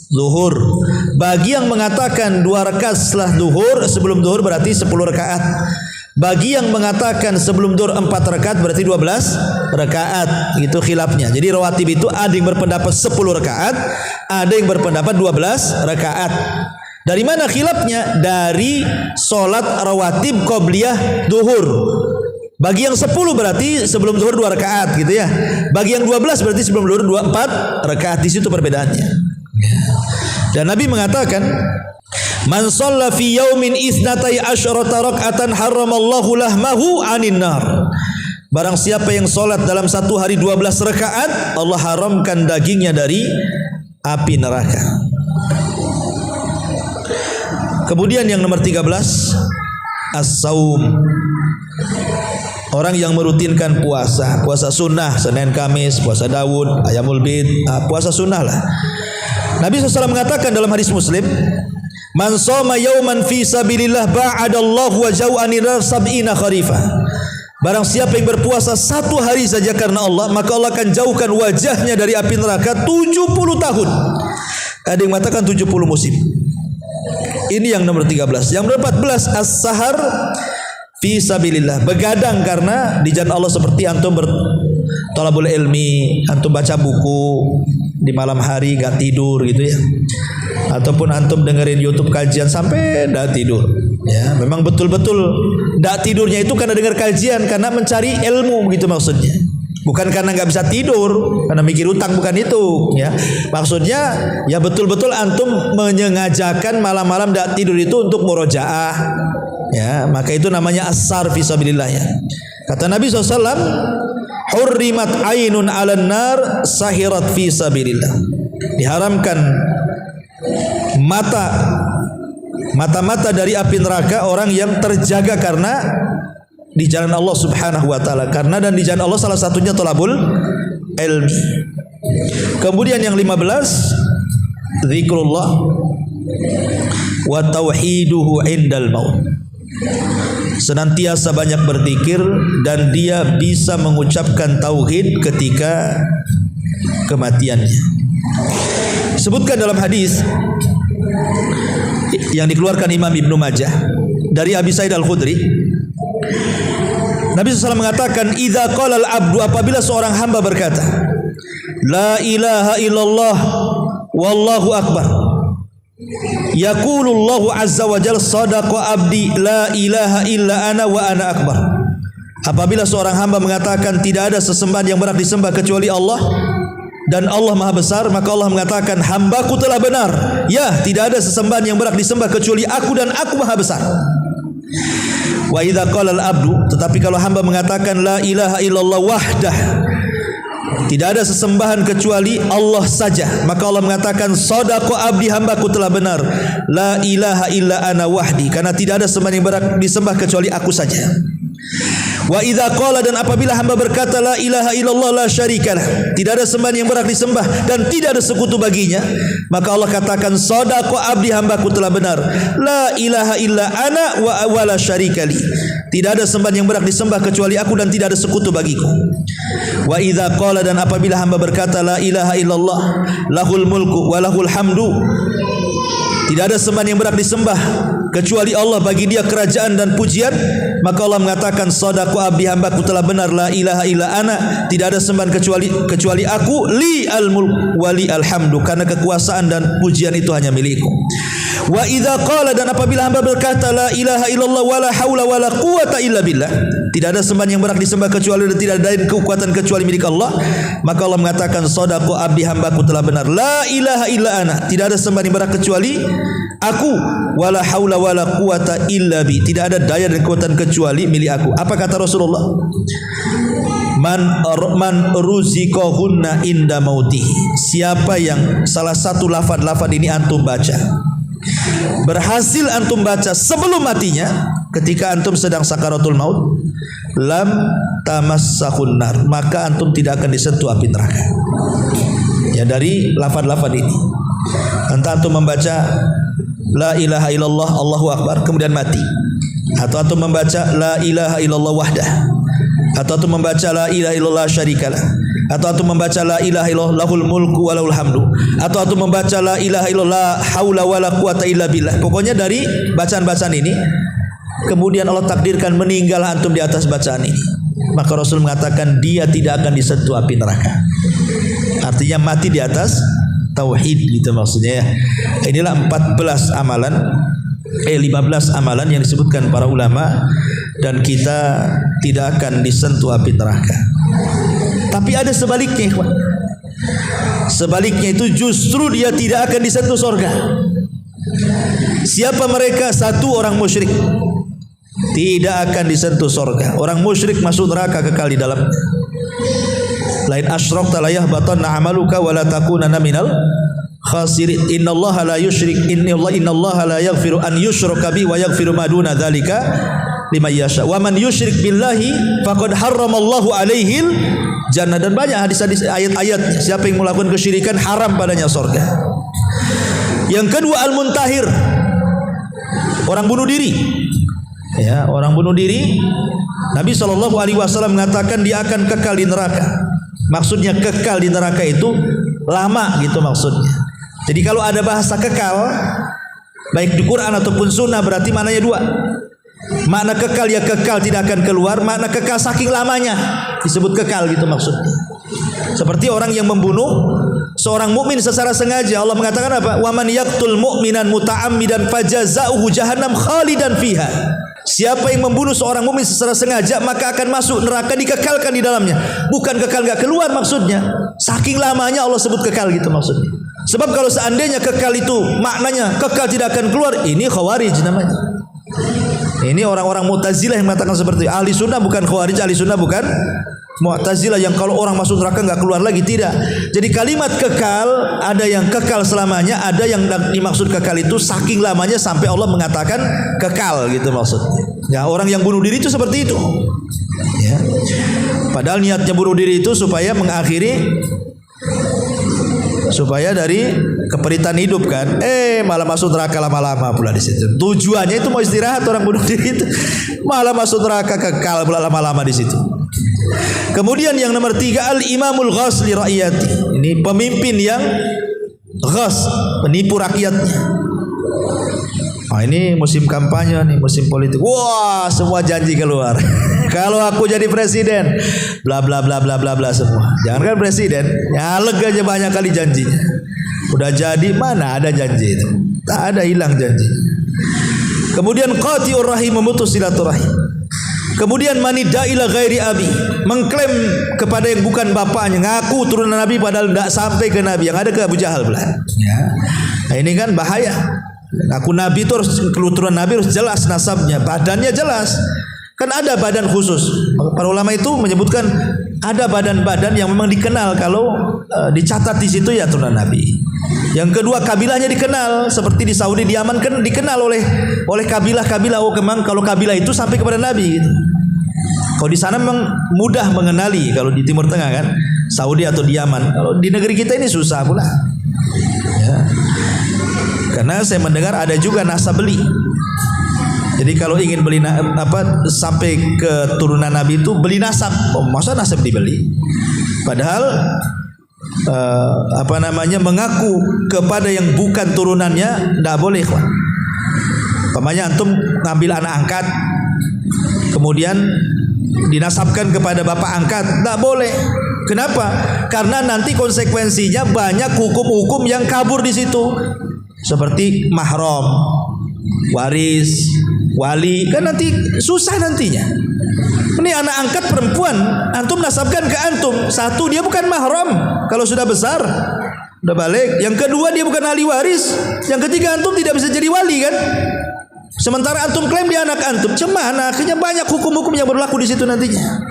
zuhur. Bagi yang mengatakan 2 rakaat setelah zuhur, sebelum zuhur berarti 10 rakaat. Bagi yang mengatakan sebelum zuhur 4 rakaat berarti 12 rakaat. Itu khilafnya. Jadi rawatib itu ada yang berpendapat 10 rakaat, ada yang berpendapat 12 rakaat. Dari mana khilafnya? Dari solat rawatib qobliyah zuhur. Bagi yang 10 berarti sebelum zuhur 2 rakaat gitu ya. Bagi yang 12 berarti sebelum zuhur 4 rakaat. Di situ perbedaannya. Dan Nabi mengatakan, Man shalla fi yaumin itsnatai asyrata rak'atan haramallahu lahmahu 'anin nar. Barang siapa yang salat dalam satu hari 12 rakaat, Allah haramkan dagingnya dari api neraka. Kemudian yang nomor 13, as-saum. Orang yang merutinkan puasa, puasa sunnah, Senin Kamis, puasa Daud, Ayamul Bid, puasa sunnah lah. Nabi SAW mengatakan dalam hadis Muslim, man shoma yauman fi sabilillah ba'adallahu wajhahu 'anil nar sab'ina kharifah. Barang siapa yang berpuasa satu hari saja karena Allah, maka Allah akan jauhkan wajahnya dari api neraka 70 tahun. Ada yang mengatakan 70 musim. Ini yang nomor 13. Yang nomor 14, as-sahar fi sabilillah. Begadang karena di jalan Allah, seperti antum berthalabul ilmi, antum baca buku di malam hari gak tidur gitu ya. Ataupun antum dengerin YouTube kajian sampai gak tidur. Ya, memang betul-betul gak tidurnya itu karena dengar kajian, karena mencari ilmu gitu maksudnya. Bukan karena gak bisa tidur, karena mikir utang, bukan itu ya. Maksudnya ya betul-betul antum menyengajakan malam-malam gak tidur itu untuk murojaah. Ya, maka itu namanya as-sar fi sabilillah ya. Kata Nabi SAW, hurrimat ainun 'alan nar sahirat fi sabilillah. Diharamkan mata-mata dari api neraka orang yang terjaga karena di jalan Allah Subhanahu wa taala. Karena dan di jalan Allah salah satunya thalabul ilmi. Kemudian yang 15, zikrullah wa tauhiduhu indal maut. Senantiasa banyak berzikir dan dia bisa mengucapkan tauhid ketika kematiannya. Disebutkan dalam hadis yang dikeluarkan Imam Ibnu Majah dari Abi Sa'id Al-Khudri, Nabi SAW mengatakan, idza qala al-abdu, apabila seorang hamba berkata, la ilaha illallah wallahu akbar, yaqulullahu azza wa jalla sadaqa abdi la ilaha illa ana wa ana akbar. Apabila seorang hamba mengatakan tidak ada sesembahan yang berhak disembah kecuali Allah dan Allah Maha Besar, maka Allah mengatakan, hambaku telah benar. Ya, tidak ada sesembahan yang berhak disembah kecuali aku dan aku Maha Besar. Wa idza qala al-abdu, tetapi kalau hamba mengatakan la ilaha illallah wahdah, tidak ada sesembahan kecuali Allah saja, maka Allah mengatakan, shadaqa abdi, hambaku telah benar. La ilaha illa ana wahdi, karena tidak ada sembahan yang berhak disembah kecuali aku saja. Wa idza qala, dan apabila hamba berkata la ilaha illallah la syarikalah, tidak ada sembahan yang berhak disembah dan tidak ada sekutu baginya, maka Allah katakan, shadaqa abdi, hambaku telah benar. La ilaha illa ana wa la syarikali, tidak ada sembahan yang berhak disembah kecuali aku dan tidak ada sekutu bagiku. Wa idza qala, dan apabila hamba berkata la ilaha illallah lahul mulku wa lahul hamdu, tidak ada sembahan yang berhak disembah kecuali Allah, bagi dia kerajaan dan pujian, maka Allah mengatakan, shadaqa abdi, hambaku telah benar. La ilaha illa ana, tidak ada sembahan kecuali aku. Li al mulk wa li alhamdu, karena kekuasaan dan pujian itu hanya milikku. Wa idza qala, dan apabila hamba berkata la ilaha illallah wala haula wala quwata illa billah, tidak ada sembahan yang berhak disembah kecuali dan tidak ada kekuatan kecuali milik Allah, maka Allah mengatakan, shadaqa abdi, hambaku telah benar. La ilaha illa ana, tidak ada sembahan yang berhak kecuali aku. Wala haula wala quwata illa bi, tidak ada daya dan kekuatan kecuali milik aku. Apa kata Rasulullah? Man ruziqahunna inda mautihi, siapa yang salah satu lafaz-lafaz ini antum baca, berhasil antum baca sebelum matinya, ketika antum sedang sakaratul maut, lam tamassahun nar, maka antum tidak akan disentuh api neraka. Ya, dari lafaz-lafaz ini, entah antum membaca la ilaha illallah Allahu akbar kemudian mati, atau antum membaca la ilaha illallah wahdah, atau antum membaca la ilaha illallah syarikalah, atau antum membaca la ilaha illallah lahul mulku wa lahul hamdu, atau antum membaca la ilaha illallah haula wala quwata illa billah. Pokoknya dari bacaan-bacaan ini kemudian Allah takdirkan meninggal antum di atas bacaan ini, maka Rasul mengatakan dia tidak akan disentuh api neraka. Artinya mati di atas tauhid gitu maksudnya ya. Inilah 15 amalan yang disebutkan para ulama, dan kita tidak akan disentuh api neraka. Tapi ada sebaliknya, ikhwan. Sebaliknya itu justru dia tidak akan disentuh surga. Siapa mereka? Satu, orang musyrik, tidak akan disentuh surga. Orang musyrik masuk neraka kekal di dalam. Lain asyrakta la yahbatanna amaluka wa la takunanna minal khasirin. Innallaha la yusyrik innallaha la yaghfiru an yushraka bihi wa yaghfiru ma duna dzalika liman yasha. Wa man yusyrik billahi faqad harramallahu alaihil jannah. Dan banyak hadis-hadis ayat-ayat, siapa yang melakukan kesyirikan haram padanya surga. Yang kedua, al-muntahir, orang bunuh diri. Ya, orang bunuh diri, Nabi SAW mengatakan dia akan kekal di neraka. Maksudnya kekal di neraka itu lama gitu maksudnya. Jadi kalau ada bahasa kekal baik di Quran ataupun sunnah, berarti maknanya dua. Makna kekal ya kekal tidak akan keluar, makna kekal saking lamanya disebut kekal gitu maksudnya. Seperti orang yang membunuh seorang mukmin secara sengaja, Allah mengatakan apa? Wa man yaqtul mu'minan muta'ammidan fajazaohu jahannam khalidan fiha. Siapa yang membunuh seorang mukmin secara sengaja maka akan masuk neraka, dikekalkan di dalamnya. Bukan kekal enggak keluar maksudnya. Saking lamanya Allah sebut kekal gitu maksudnya. Sebab kalau seandainya kekal itu maknanya kekal tidak akan keluar, ini khawarij namanya. Ini orang-orang Mu'tazilah yang mengatakan seperti itu. Ahli sunnah bukan khawarij, ahli sunnah bukan Mu'tazilah yang kalau orang masuk neraka enggak keluar lagi, tidak. Jadi kalimat kekal ada yang kekal selamanya, ada yang dimaksud kekal itu saking lamanya sampai Allah mengatakan kekal gitu maksudnya. Ya, orang yang bunuh diri itu seperti itu. Ya. Padahal niatnya bunuh diri itu supaya mengakhiri, supaya dari keperitan hidup kan, malah masuk neraka lama-lama pula di situ. Tujuannya itu mau istirahat, orang bunuh diri itu malah masuk neraka kekal pula lama-lama di situ. Kemudian yang nomor 3, al-imamul ghas li ra'iyati. Ini pemimpin yang ghas, penipu rakyatnya. Nah, ini musim kampanye nih, musim politik. Wah, semua janji keluar. Kalau aku jadi presiden, bla bla bla bla bla bla semua. Jangankan presiden, nyalek aja banyak kali janjinya. Udah jadi mana ada janji itu? Tak ada, hilang janji. Kemudian qati'ur rahim, memutus silaturahim. Kemudian manida ila ghairi abi, mengklaim kepada yang bukan bapaknya, ngaku turunan Nabi padahal tidak sampai ke Nabi, yang ada ke Abu Jahal pula. Ya. Nah, ini kan bahaya. Aku Nabi itu harus keturunan Nabi, harus jelas nasabnya, badannya jelas. Kan ada badan khusus. Para ulama itu menyebutkan ada badan-badan yang memang dikenal kalau dicatat di situ ya turunan Nabi. Yang kedua, kabilahnya dikenal, seperti di Saudi, di Yaman kan dikenal oleh kabilah-kabilah. Oh, memang kalau kabilah itu sampai kepada Nabi gitu. Kalau di sana memang mudah mengenali, kalau di Timur Tengah kan, Saudi atau di Yaman. Kalau di negeri kita ini susah pula. Ya. Karena saya mendengar ada juga nasab beli. Jadi kalau ingin beli sampai ke turunan Nabi itu beli nasab. Oh, masa nasab dibeli? Padahal mengaku kepada yang bukan turunannya tidak boleh, kawan. Umpamanya antum ngambil anak angkat, kemudian dinasabkan kepada bapak angkat, tidak boleh. Kenapa? Karena nanti konsekuensinya banyak hukum-hukum yang kabur di situ, seperti mahram, waris, wali, kan nanti susah nantinya. Ini anak angkat perempuan, antum nasabkan ke antum. Satu, dia bukan mahram kalau sudah besar, udah balik. Yang kedua, dia bukan ahli waris. Yang ketiga, antum tidak bisa jadi wali kan. Sementara antum klaim dia anak antum, cemana? Akhirnya banyak hukum-hukum yang berlaku di situ nantinya.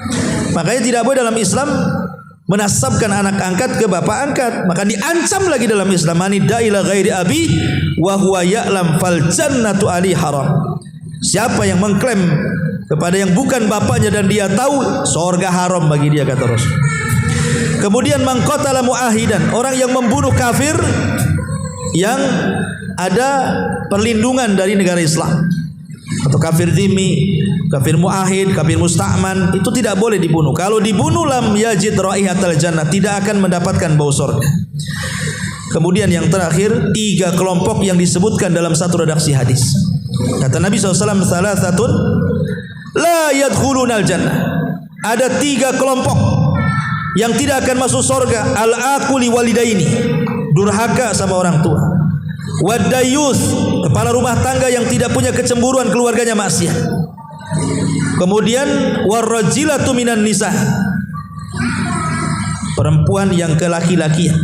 Makanya tidak boleh dalam Islam menasabkan anak angkat ke bapak angkat. Maka diancam lagi dalam Islam, manida ila ghairi abi wa huwa ya'lam fal jannatu ali haram. Siapa yang mengklaim kepada yang bukan bapaknya dan dia tahu, surga haram bagi dia, kata Rasul. Kemudian man qatala muahidan, orang yang membunuh kafir yang ada perlindungan dari negara Islam, atau kafir dhimmi, kafir muahid, kafir musta'man, itu tidak boleh dibunuh. Kalau dibunuh lam yajid raihatal jannah, tidak akan mendapatkan bau surga. Kemudian yang terakhir, 3 kelompok yang disebutkan dalam satu redaksi hadis. Kata Nabi SAW, salasatun la yadkhulunal jannah. Ada 3 kelompok yang tidak akan masuk surga. Al-aquli walidaini, durhaka sama orang tua. Wadayus, kepala rumah tangga yang tidak punya kecemburuan, keluarganya maksiat. Kemudian warrajilatu minan nisa, perempuan yang kelaki-lakian,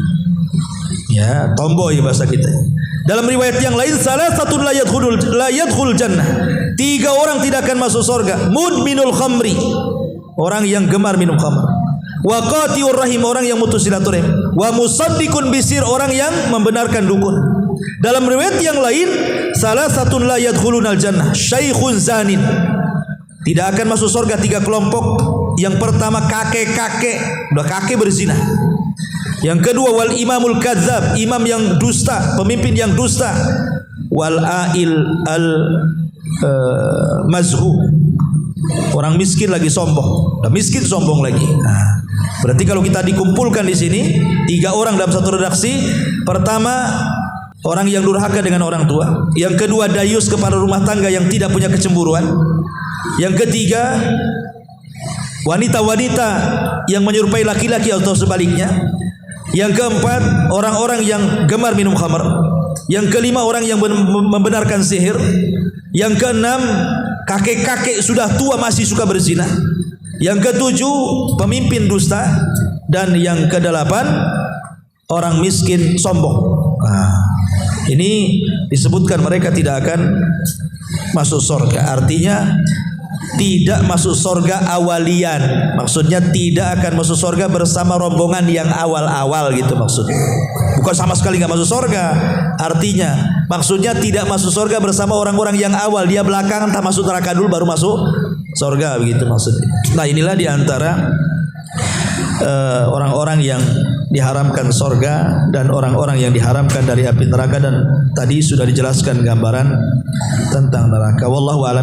ya, tomboy bahasa kita. Dalam riwayat yang lain, salasatun la yadkhul jannah. 3 orang tidak akan masuk surga. Mudminul khamri, orang yang gemar minum khamr. Wa qati'ur rahim, orang yang mutus silaturahim. Wa musaddiqun bisir, orang yang membenarkan dukun. Dalam riwayat yang lain, salasatun la yadkhulunal jannah. Syaikhun zanin, tidak akan masuk surga 3 kelompok. Yang pertama kakek-kakek, udah kakek berzina. Yang kedua wal imamul kadzab, imam yang dusta, pemimpin yang dusta. Wal ail al mazhu, orang miskin lagi sombong. Nah, miskin sombong lagi. Nah, berarti kalau kita dikumpulkan di sini 3 orang dalam satu redaksi. Pertama, orang yang durhaka dengan orang tua. Yang kedua, dayus kepala rumah tangga yang tidak punya kecemburuan. Yang ketiga, wanita-wanita yang menyerupai laki-laki atau sebaliknya. Yang keempat, orang-orang yang gemar minum khamar. Yang kelima, orang yang membenarkan sihir. Yang keenam, kakek-kakek sudah tua masih suka berzina. Yang ketujuh, pemimpin dusta. Dan yang kedelapan, orang miskin sombong. Nah, ini disebutkan mereka tidak akan masuk surga. Artinya tidak masuk surga awalian. Maksudnya tidak akan masuk surga bersama rombongan yang awal-awal gitu maksudnya. Bukan sama sekali nggak masuk surga. Artinya maksudnya tidak masuk surga bersama orang-orang yang awal. Dia belakangan tak masuk neraka dulu baru masuk surga, begitu maksudnya. Nah, inilah diantara orang-orang yang diharamkan surga dan orang-orang yang diharamkan dari api neraka, dan tadi sudah dijelaskan gambaran tentang neraka. Wallahu a'lam.